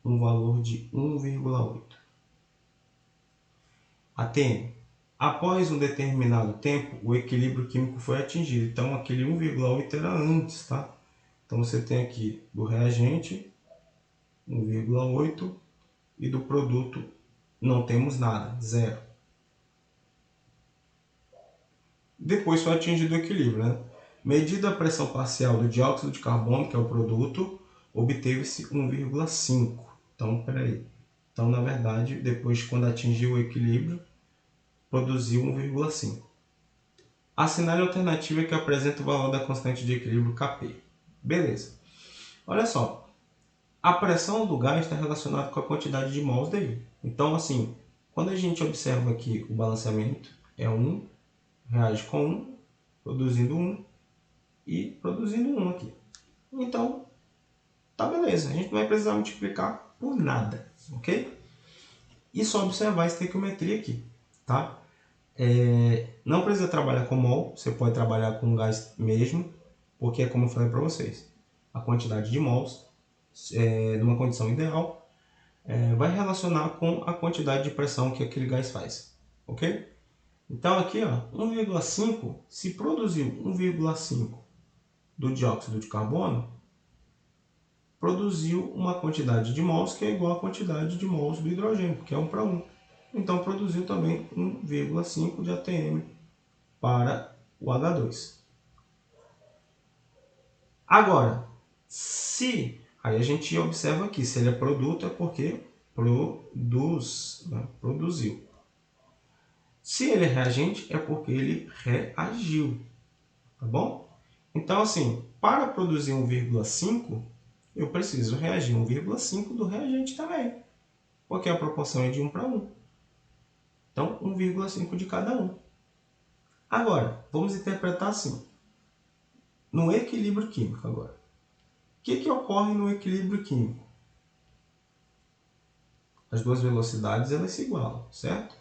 S1: um valor de 1,8. ATM. Após um determinado tempo, o equilíbrio químico foi atingido. Então, aquele 1,8 era antes, tá? Então, você tem aqui do reagente 1,8 e do produto não temos nada, 0. Depois foi atingido o equilíbrio, né? Medida a pressão parcial do dióxido de carbono, que é o produto, obteve-se 1,5. Então, peraí. Então, na verdade, depois, quando atingiu o equilíbrio, produziu 1,5. Assinale a alternativa que apresenta o valor da constante de equilíbrio Kp. Beleza. Olha só. A pressão do gás está relacionada com a quantidade de mols dele. Então, assim, quando a gente observa aqui o balanceamento, é 1, reage com 1, produzindo 1 e produzindo 1 aqui. Então, tá beleza. A gente não vai precisar multiplicar por nada, ok? E só observar a estequiometria aqui, tá? Não precisa trabalhar com mol, você pode trabalhar com gás mesmo, porque é como eu falei para vocês, a quantidade de mols, numa condição ideal, vai relacionar com a quantidade de pressão que aquele gás faz, ok? Então aqui, ó, 1,5, se produziu 1,5 do dióxido de carbono, produziu uma quantidade de mols que é igual à quantidade de mols do hidrogênio, que é 1 para 1. Então produziu também 1,5 de ATM para o H2. Agora, se aí a gente observa aqui, se ele é produto é porque produziu. Se ele é reagente é porque ele reagiu, tá bom? Então assim, para produzir 1,5, eu preciso reagir 1,5 do reagente também, porque a proporção é de 1 para 1. Então 1,5 de cada um. Agora, vamos interpretar assim, no equilíbrio químico agora. O que ocorre no equilíbrio químico? As duas velocidades elas se igualam, certo?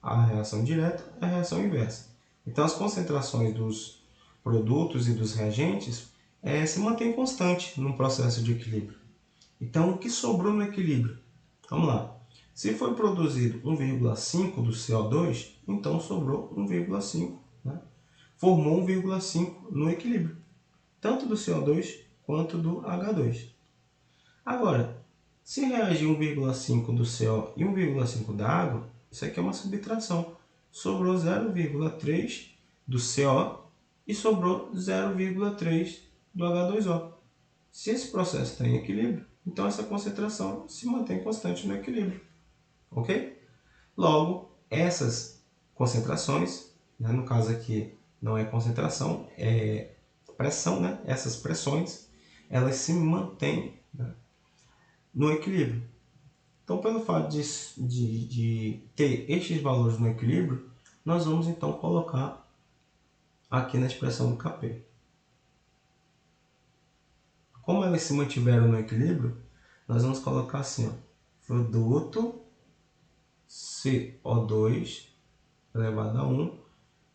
S1: A reação direta e a reação inversa. Então as concentrações dos produtos e dos reagentes se mantêm constantes no processo de equilíbrio. Então o que sobrou no equilíbrio? Vamos lá. Se foi produzido 1,5 do CO2, então sobrou 1,5. Né? Formou 1,5 no equilíbrio, tanto do CO2 quanto do H2. Agora, se reagir 1,5 do CO e 1,5 da água, isso aqui é uma subtração. Sobrou 0,3 do CO e sobrou 0,3 do H2O. Se esse processo está em equilíbrio, então essa concentração se mantém constante no equilíbrio. Ok? Logo, essas concentrações, né, no caso aqui não é concentração, é pressão, né? Essas pressões, elas se mantêm, né, no equilíbrio. Então, pelo fato de ter estes valores no equilíbrio, nós vamos então colocar aqui na expressão do Kp. Como elas se mantiveram no equilíbrio, nós vamos colocar assim, ó, produto CO2 elevado a 1,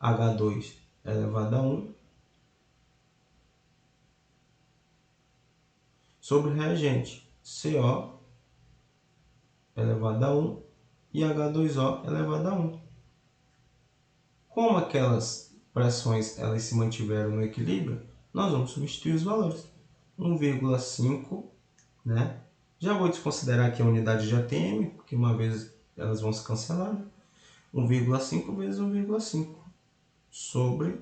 S1: H2 elevado a 1, sobre o reagente CO elevado a 1 e H2O elevado a 1. Como aquelas pressões elas se mantiveram no equilíbrio, nós vamos substituir os valores. 1,5, né? Já vou desconsiderar aqui a unidade de ATM, porque uma vez elas vão se cancelar. Né? 1,5 vezes 1,5 sobre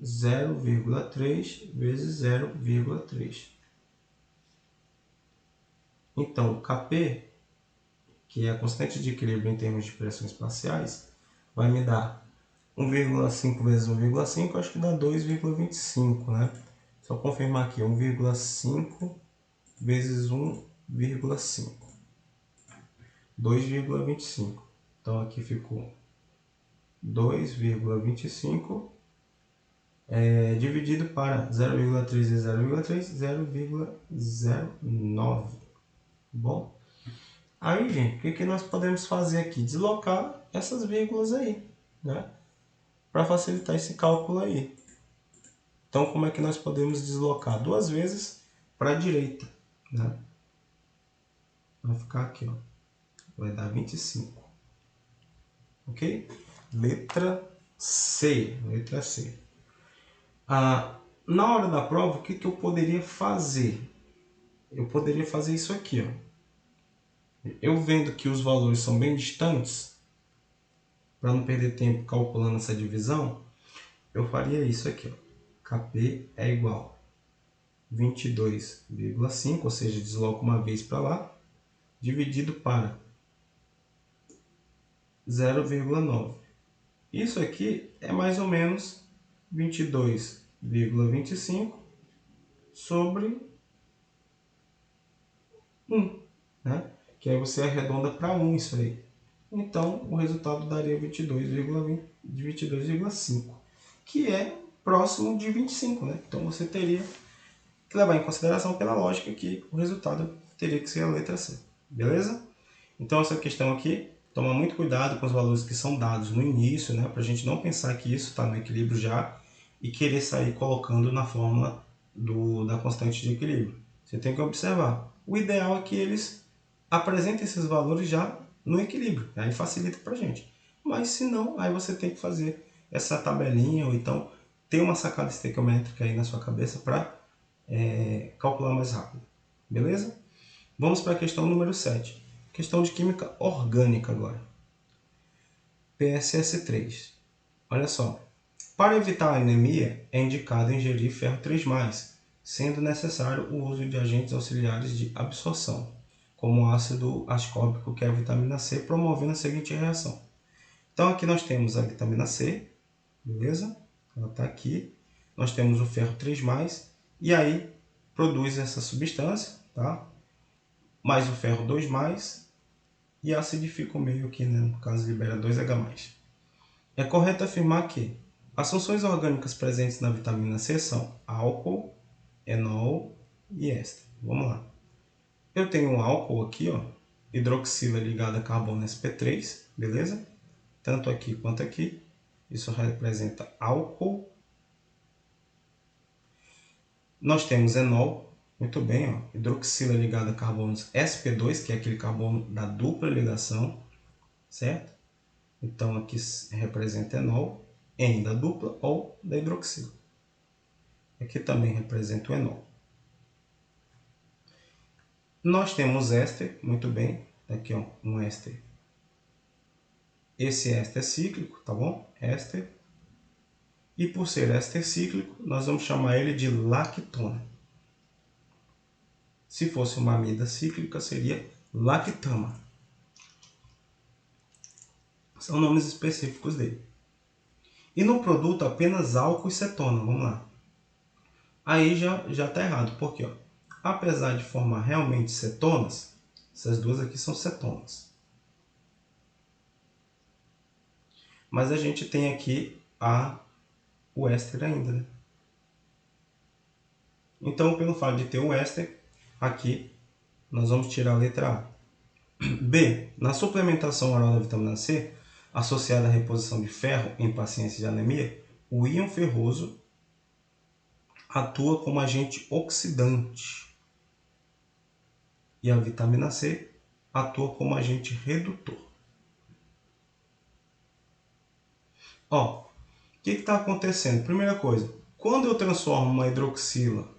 S1: 0,3 vezes 0,3. Então, Kp, que é a constante de equilíbrio em termos de pressões parciais, vai me dar 1,5 vezes 1,5, acho que dá 2,25, né? Só confirmar aqui, 1,5 vezes 1,5. 2,25. Então aqui ficou 2,25 dividido para 0,3 vezes 0,3, 0,09. Bom, aí, gente, o que nós podemos fazer aqui? Deslocar essas vírgulas aí, né? Para facilitar esse cálculo aí. Então, como é que nós podemos deslocar? 2 vezes para a direita, né? vai ficar aqui, ó. Vai dar 25. Ok? Letra C. Letra C. Na hora da prova, o que eu poderia fazer? Eu poderia fazer isso aqui, ó. Eu vendo que os valores são bem distantes, para não perder tempo calculando essa divisão, eu faria isso aqui, ó. KP é igual a 22,5, ou seja, desloco uma vez para lá, dividido para 0,9. Isso aqui é mais ou menos 22,25 sobre 1, né? Que aí você arredonda para 1 isso aí. Então, o resultado daria 22,5, que é próximo de 25, né? Então, você teria que levar em consideração pela lógica que o resultado teria que ser a letra C, beleza? Então, essa questão aqui, toma muito cuidado com os valores que são dados no início, né? Para a gente não pensar que isso está no equilíbrio já e querer sair colocando na fórmula da constante de equilíbrio. Você tem que observar. O ideal é que eles apresentem esses valores já no equilíbrio, aí facilita para a gente. Mas se não, aí você tem que fazer essa tabelinha ou então ter uma sacada estequiométrica aí na sua cabeça para calcular mais rápido. Beleza? Vamos para a questão número 7. Questão de química orgânica agora. PSS3. Olha só. Para evitar a anemia, é indicado ingerir ferro 3+, sendo necessário o uso de agentes auxiliares de absorção, como o ácido ascórbico, que é a vitamina C, promovendo a seguinte reação. Então aqui nós temos a vitamina C, beleza? Ela está aqui. Nós temos o ferro 3+, e aí produz essa substância, tá? Mais o ferro 2+, e acidifica o meio aqui, né? No caso, libera 2H+. É correto afirmar que as funções orgânicas presentes na vitamina C são álcool, enol e éster. Vamos lá. Eu tenho um álcool aqui, ó, hidroxila ligada a carbono sp3, beleza? Tanto aqui quanto aqui. Isso representa álcool. Nós temos enol, muito bem, ó, hidroxila ligada a carbonos sp2, que é aquele carbono da dupla ligação, certo? Então aqui representa enol, N da dupla ou da hidroxila. Aqui também representa o enol. Nós temos éster, muito bem, aqui ó, um éster. Esse éster é cíclico, tá bom? Éster. E por ser éster cíclico, nós vamos chamar ele de lactona. Se fosse uma amida cíclica, seria lactama. São nomes específicos dele. E no produto apenas álcool e cetona, vamos lá. Aí já está errado, porque ó, apesar de formar realmente cetonas, essas duas aqui são cetonas. Mas a gente tem aqui o éster ainda, né? Então, pelo fato de ter o éster, aqui nós vamos tirar a letra A. B. Na suplementação oral da vitamina C, associada à reposição de ferro em pacientes de anemia, o íon ferroso atua como agente oxidante e a vitamina C atua como agente redutor. Ó, o que está acontecendo? Primeira coisa, quando eu transformo uma hidroxila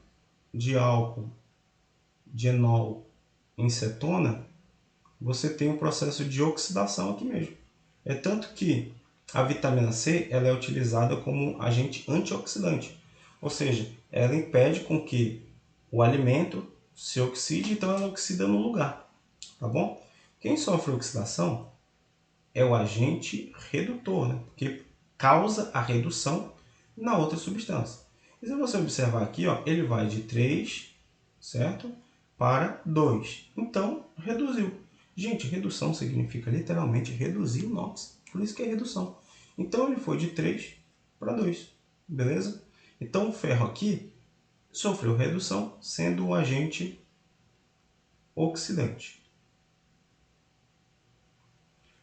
S1: de álcool de enol em cetona, você tem um processo de oxidação aqui mesmo. É tanto que a vitamina C ela é utilizada como agente antioxidante, ou seja, ela impede com que o alimento se oxide, então ela oxida no lugar, tá bom? Quem sofre oxidação é o agente redutor, né? Porque causa a redução na outra substância. E se você observar aqui, ó, ele vai de 3, certo? Para 2. Então, reduziu. Gente, redução significa literalmente reduzir o NOx. Por isso que é redução. Então, ele foi de 3 para 2. Beleza? Então, o ferro aqui sofreu redução, sendo um agente oxidante.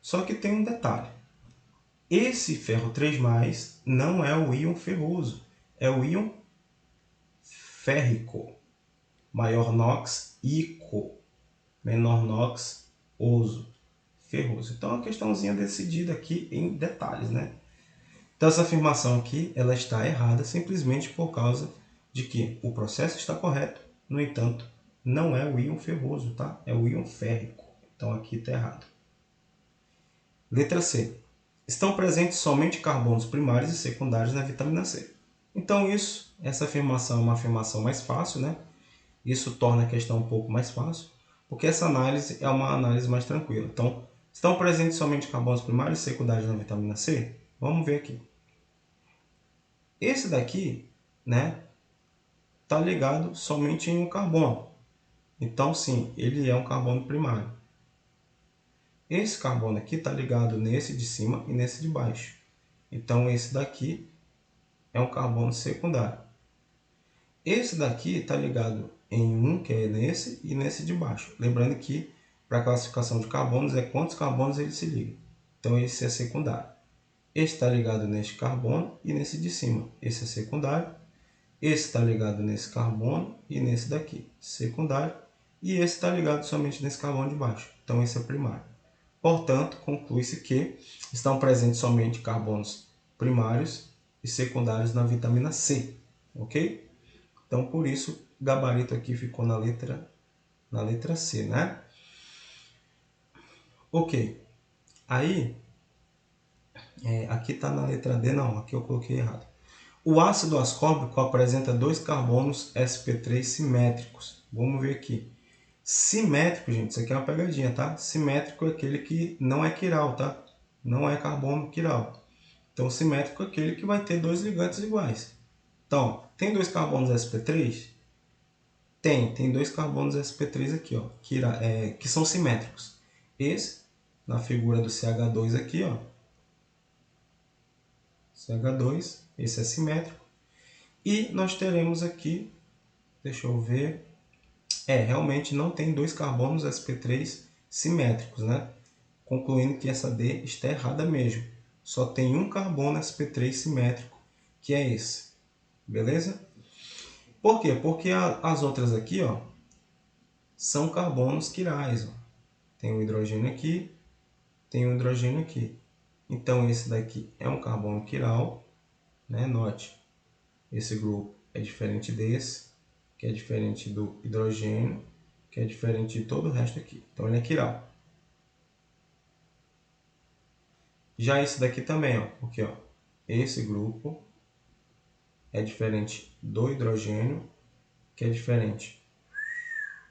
S1: Só que tem um detalhe. Esse ferro 3+, não é o íon ferroso, é o íon férrico, maior NOx, ICO, menor NOx, oso, ferroso. Então, é uma questãozinha decidida aqui em detalhes, né? Então, essa afirmação aqui, ela está errada simplesmente por causa de que o processo está correto, no entanto, não é o íon ferroso, tá? É o íon férrico. Então, aqui está errado. Letra C. Estão presentes somente carbonos primários e secundários na vitamina C. Então, essa afirmação é uma afirmação mais fácil, né? Isso torna a questão um pouco mais fácil, porque essa análise é uma análise mais tranquila. Então, estão presentes somente carbonos primários e secundários na vitamina C? Vamos ver aqui. Esse daqui, né, está ligado somente em um carbono. Então, sim, ele é um carbono primário. Esse carbono aqui está ligado nesse de cima e nesse de baixo. Então, esse daqui é um carbono secundário. Esse daqui está ligado em um, que é nesse, e nesse de baixo. Lembrando que, para a classificação de carbonos, é quantos carbonos ele se liga. Então, esse é secundário. Esse está ligado neste carbono e nesse de cima. Esse é secundário. Esse está ligado nesse carbono e nesse daqui, secundário. E esse está ligado somente nesse carbono de baixo. Então, esse é primário. Portanto, conclui-se que estão presentes somente carbonos primários e secundários na vitamina C. Ok? Então, por isso, o gabarito aqui ficou na letra C, né? Ok. Aí, aqui está na letra D, não, aqui eu coloquei errado. O ácido ascórbico apresenta dois carbonos sp3 simétricos. Vamos ver aqui. Simétrico, gente, isso aqui é uma pegadinha, tá? Simétrico é aquele que não é quiral, tá? Não é carbono quiral. Então, simétrico é aquele que vai ter dois ligantes iguais. Então, tem dois carbonos sp3? Tem dois carbonos sp3 aqui, ó, que são simétricos. Esse, na figura do CH2 aqui, ó, CH2, esse é simétrico. E nós teremos aqui, deixa eu ver, realmente não tem dois carbonos sp3 simétricos, né? Concluindo que essa D está errada mesmo. Só tem um carbono sp3 simétrico, que é esse. Beleza? Por quê? Porque as outras aqui, ó, são carbonos quirais. Ó. Tem um hidrogênio aqui, tem um hidrogênio aqui. Então, esse daqui é um carbono quiral. Né? Note, esse grupo é diferente desse, que é diferente do hidrogênio, que é diferente de todo o resto aqui. Então, ele é quiral. Já esse daqui também, ó, porque ó, esse grupo é diferente do hidrogênio, que é diferente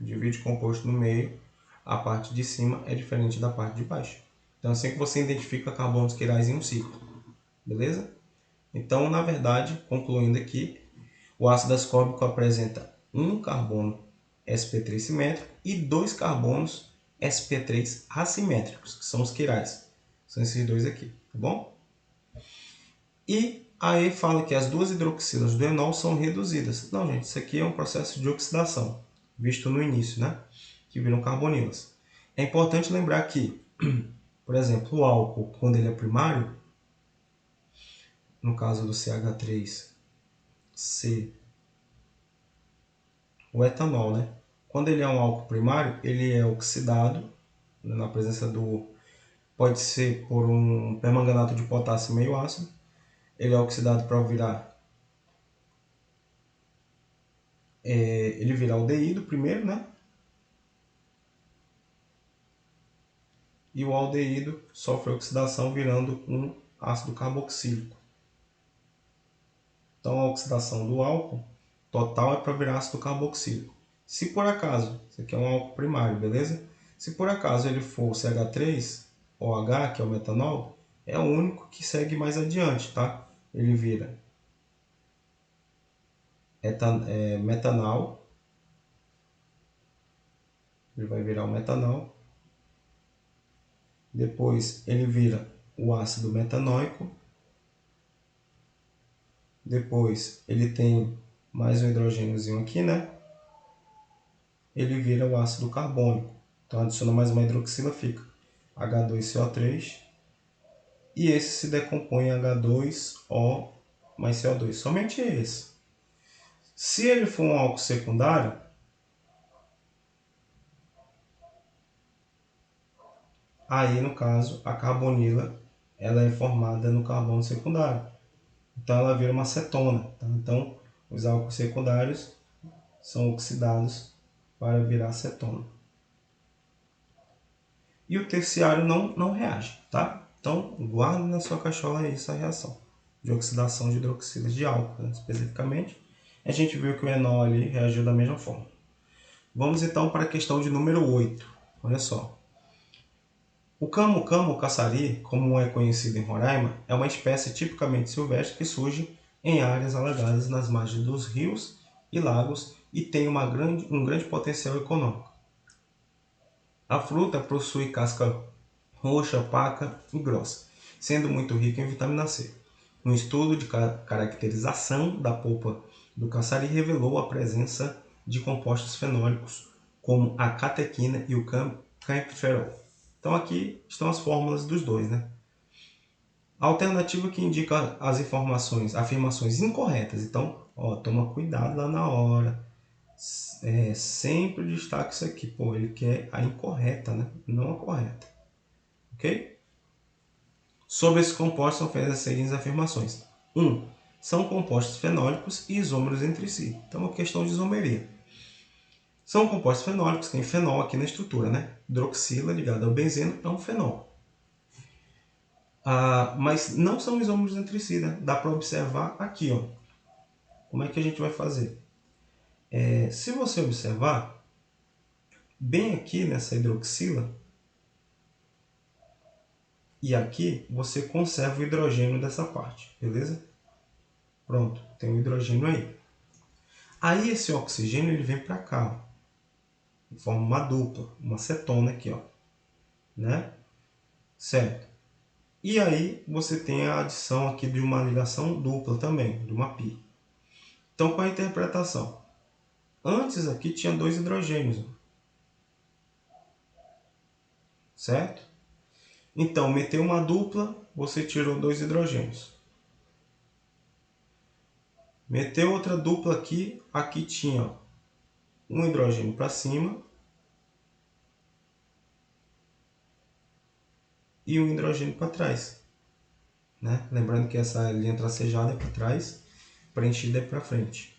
S1: de vídeo composto no meio, a parte de cima é diferente da parte de baixo. Então, assim que você identifica carbonos quirais em um ciclo. Beleza? Então, na verdade, concluindo aqui, o ácido ascórbico apresenta um carbono sp3 simétrico e dois carbonos sp3 assimétricos, que são os quirais. São esses dois aqui, tá bom? E aí fala que as duas hidroxilas do enol são reduzidas. Não, gente, isso aqui é um processo de oxidação, visto no início, né? Que viram carbonilas. É importante lembrar que, por exemplo, o álcool, quando ele é primário, no caso do CH3C, o etanol, né? Quando ele é um álcool primário, ele é oxidado, na presença do... Pode ser por um permanganato de potássio meio ácido. Ele é oxidado para virar... ele virar aldeído primeiro, né? E o aldeído sofre oxidação virando um ácido carboxílico. Então, a oxidação do álcool total é para virar ácido carboxílico. Se por acaso, isso aqui é um álcool primário, beleza? Se por acaso ele for o CH3OH, que é o metanol, é o único que segue mais adiante, tá? Ele vira metanol, ele vai virar o metanol. Depois ele vira o ácido metanóico. Depois ele tem mais um hidrogêniozinho aqui, né? Ele vira o ácido carbônico. Então adiciona mais uma hidroxila, fica H2CO3. E esse se decompõe em H2O mais CO2. Somente esse. Se ele for um álcool secundário, aí no caso a carbonila ela é formada no carbono secundário. Então ela vira uma cetona. Tá? Então os álcools secundários são oxidados para virar cetona. E o terciário não reage, tá? Então guarde na sua cachola aí essa reação de oxidação de hidroxilas de álcool, né? Especificamente. A gente viu que o enol ali reagiu da mesma forma. Vamos então para a questão de número 8. Olha só. O camo-camo ou caçari, como é conhecido em Roraima, é uma espécie tipicamente silvestre que surge em áreas alagadas nas margens dos rios e lagos e tem um grande potencial econômico. A fruta possui casca roxa, opaca e grossa, sendo muito rica em vitamina C. Um estudo de caracterização da polpa do caçari revelou a presença de compostos fenólicos, como a catequina e o campferol. Então aqui estão as fórmulas dos dois, né? A alternativa que indica as afirmações incorretas. Então, toma cuidado lá na hora. Sempre destaque isso aqui. Pô, ele quer a incorreta, né? Não a correta. Ok? Sobre esses compostos são feitas as seguintes afirmações. 1. São compostos fenólicos e isômeros entre si. Então, é uma questão de isomeria. São compostos fenólicos, tem fenol aqui na estrutura, né? Hidroxila ligada ao benzeno é um fenol. Mas não são isômeros entre si, né? Dá para observar aqui, ó. Como é que a gente vai fazer? Se você observar, bem aqui nessa hidroxila, e aqui você conserva o hidrogênio dessa parte, beleza? Pronto, tem o hidrogênio aí. Aí esse oxigênio ele vem para cá, ó, forma uma dupla, uma cetona aqui, ó, né? Certo. E aí você tem a adição aqui de uma ligação dupla também, de uma pi. Então qual é a interpretação? Antes aqui tinha dois hidrogênios, certo? Então, meteu uma dupla, você tirou dois hidrogênios. Meteu outra dupla aqui, aqui tinha um hidrogênio para cima e um hidrogênio para trás. Né? Lembrando que essa linha tracejada é para trás, preenchida é para frente.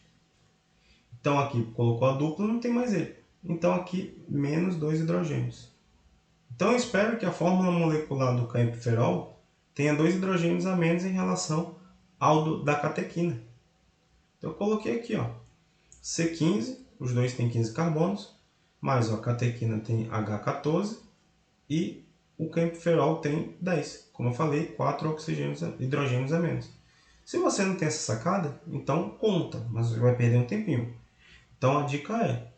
S1: Então aqui colocou a dupla, não tem mais ele. Então aqui menos dois hidrogênios. Então eu espero que a fórmula molecular do campferol tenha dois hidrogênios a menos em relação ao da catequina. Então eu coloquei aqui, ó, C15, os dois têm 15 carbonos, mais a catequina tem H14 e o campferol tem 10. Como eu falei, 4 hidrogênios a menos. Se você não tem essa sacada, então conta, mas você vai perder um tempinho. Então a dica é,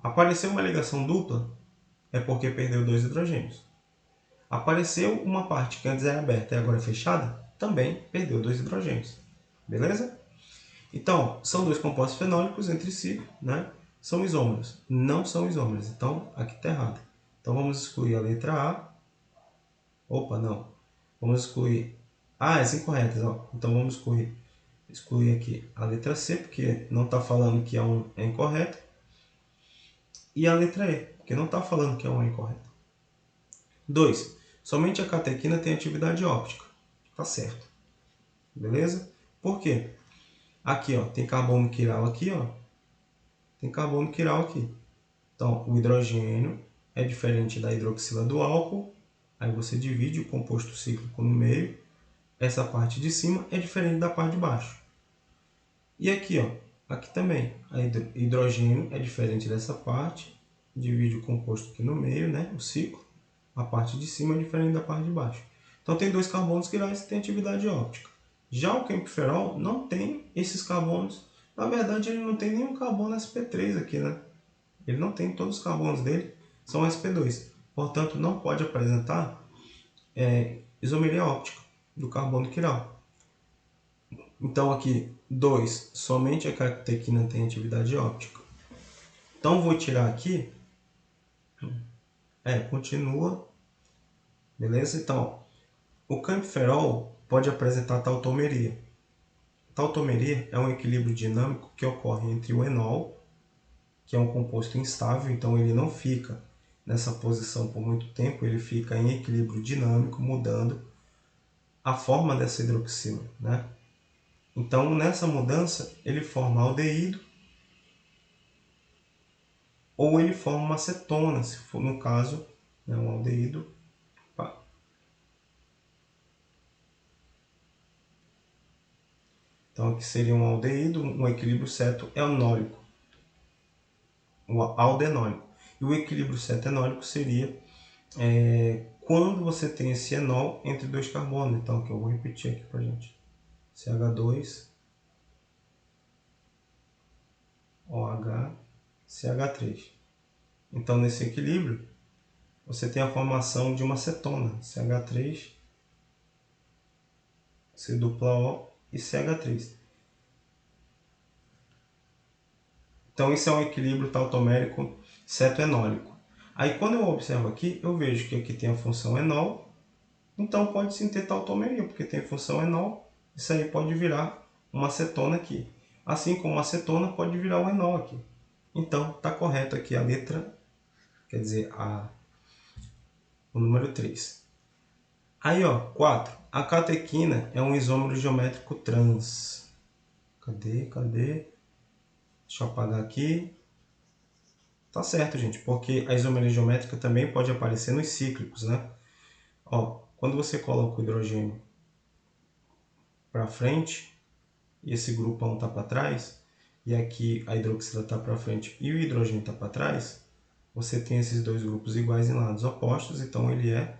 S1: apareceu uma ligação dupla, é porque perdeu dois hidrogênios. Apareceu uma parte que antes era aberta e agora é fechada, também perdeu dois hidrogênios. Beleza? Então, são dois compostos fenólicos entre si, né? São isômeros. Não são isômeros. Então, aqui está errado. Então, vamos excluir a letra A. Opa, não. Vamos excluir... as incorretas. Ó. Então, vamos excluir aqui a letra C, porque não está falando que é incorreto. E a letra E, porque não está falando que é incorreto. 2. Somente a catequina tem atividade óptica. Tá certo. Beleza? Por quê? Aqui, ó, tem carbono quiral aqui, ó. Tem carbono quiral aqui. Então, o hidrogênio é diferente da hidroxila do álcool. Aí você divide o composto cíclico no meio. Essa parte de cima é diferente da parte de baixo. E aqui, ó, aqui também, a hidrogênio é diferente dessa parte. Divide o composto aqui no meio, né, o ciclo. A parte de cima é diferente da parte de baixo. Então tem dois carbonos quirais que têm atividade óptica. Já o campferol não tem esses carbonos. Na verdade, ele não tem nenhum carbono sp3 aqui, né? Ele não tem, todos os carbonos dele são sp2. Portanto, não pode apresentar isomeria óptica do carbono quiral. Então aqui, 2, somente a catequina tem atividade óptica. Então vou tirar aqui. Continua. Beleza? Então, o campferol pode apresentar tautomeria. Tautomeria é um equilíbrio dinâmico que ocorre entre o enol, que é um composto instável, então ele não fica nessa posição por muito tempo, ele fica em equilíbrio dinâmico, mudando a forma dessa hidroxila, né? Então, nessa mudança, ele forma aldeído ou ele forma uma acetona, se for no caso, né, um aldeído. Então, aqui seria um aldeído, um equilíbrio ceto-enólico, o aldenólico. E o equilíbrio ceto-enólico seria quando você tem esse enol entre dois carbonos. Então, aqui eu vou repetir aqui para gente. CH2, OH, CH3. Então, nesse equilíbrio, você tem a formação de uma cetona, CH3, C-O e CH3. Então, isso é um equilíbrio tautomérico cetoenólico. Aí, quando eu observo aqui, eu vejo que aqui tem a função enol, então pode sim ter tautomeria, porque tem função enol, isso aí pode virar uma acetona aqui. Assim como a acetona pode virar um enol aqui. Então, está correto aqui a letra, quer dizer, o número 3. Aí, ó, 4. A catequina é um isômero geométrico trans. Cadê? Deixa eu apagar aqui. Tá certo, gente, porque a isomeria geométrica também pode aparecer nos cíclicos, né? Ó, quando você coloca o hidrogênio para frente, e esse grupão está para trás, e aqui a hidroxila está para frente e o hidrogênio está para trás, você tem esses dois grupos iguais em lados opostos, então ele é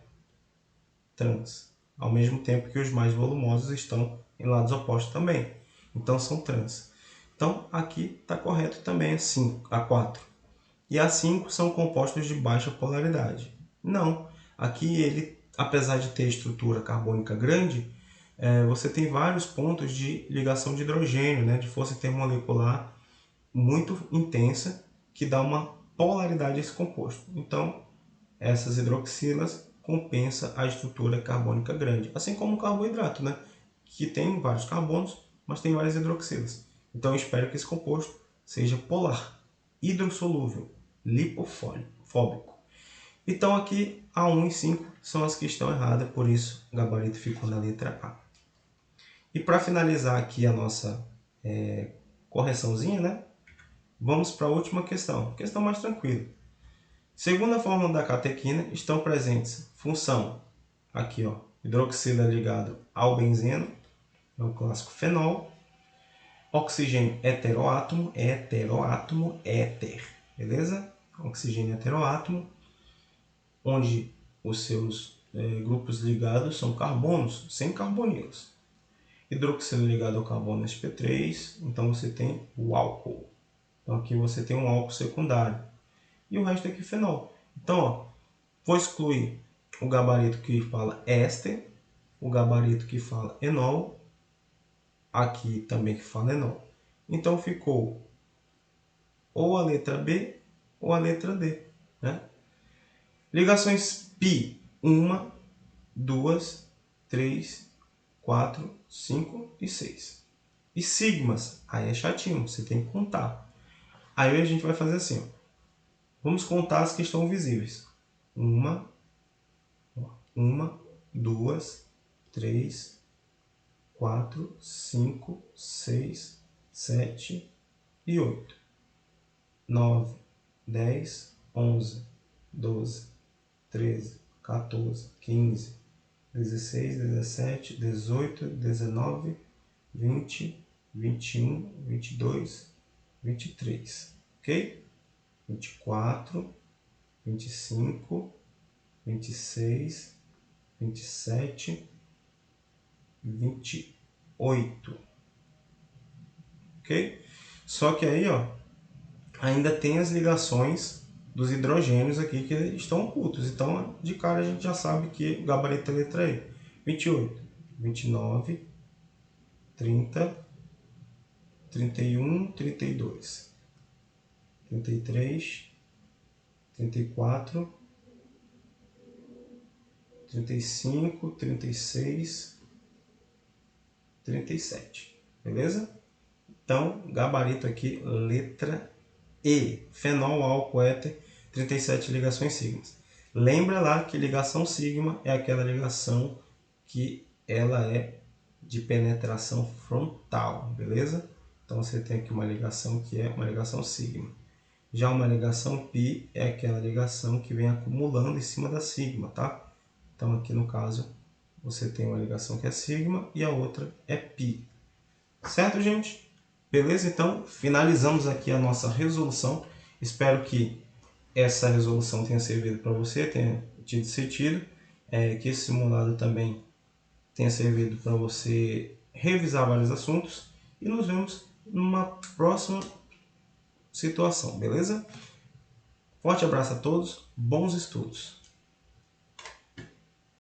S1: trans. Ao mesmo tempo que os mais volumosos estão em lados opostos também. Então são trans. Então aqui está correto também a 5, a 4. E a 5 são compostos de baixa polaridade. Não, aqui ele, apesar de ter estrutura carbônica grande, você tem vários pontos de ligação de hidrogênio, né, de força intermolecular muito intensa, que dá uma polaridade a esse composto. Então, essas hidroxilas compensam a estrutura carbônica grande, assim como o carboidrato, né, que tem vários carbonos, mas tem várias hidroxilas. Então, eu espero que esse composto seja polar, hidrossolúvel, lipofóbico. Então, aqui a 1 e 5 são as que estão erradas, por isso o gabarito ficou na letra A. E para finalizar aqui a nossa correçãozinha, né? Vamos para a última questão, questão mais tranquila. Segundo a fórmula da catequina, estão presentes função, aqui ó, hidroxila ligado ao benzeno, é o clássico fenol, oxigênio heteroátomo, éter, beleza? Oxigênio heteroátomo, onde os seus grupos ligados são carbonos, sem carbonilos. Hidroxila ligado ao carbono sp3, então você tem o álcool. Então aqui você tem um álcool secundário. E o resto aqui fenol. Então, ó, vou excluir o gabarito que fala éster, o gabarito que fala enol, aqui também que fala enol. Então ficou ou a letra B ou a letra D, né? Ligações pi, 1, 2, 3, 4, 5 e 6. E sigmas, aí é chatinho, você tem que contar. Aí a gente vai fazer assim, ó. Vamos contar as que estão visíveis. 1, 2, 3, 4, 5, 6, 7 e 8. 9, 10, 11, 12, 13, 14, 15, 16, 17, 18, 19, 20, 21, 22, 23, ok? 24, 25, 26, 27, 28, ok? Só que aí, ó, ainda tem as ligações dos hidrogênios aqui que estão ocultos. Então, de cara a gente já sabe que o gabarito é a letra E. 28, 29, 30, 31, 32, 33, 34, 35, 36, 37. Beleza? Então, gabarito aqui, letra E. Fenol, álcool, éter, 37 ligações sigmas. Lembra lá que ligação sigma é aquela ligação que ela é de penetração frontal, beleza? Então você tem aqui uma ligação que é uma ligação sigma. Já uma ligação π é aquela ligação que vem acumulando em cima da sigma, tá? Então aqui no caso você tem uma ligação que é sigma e a outra é π. Certo, gente? Beleza? Então finalizamos aqui a nossa resolução. Espero que essa resolução tenha servido para você, tenha tido sentido, que esse simulado também tenha servido para você revisar vários assuntos e nos vemos numa próxima situação, beleza? Forte abraço a todos, bons estudos!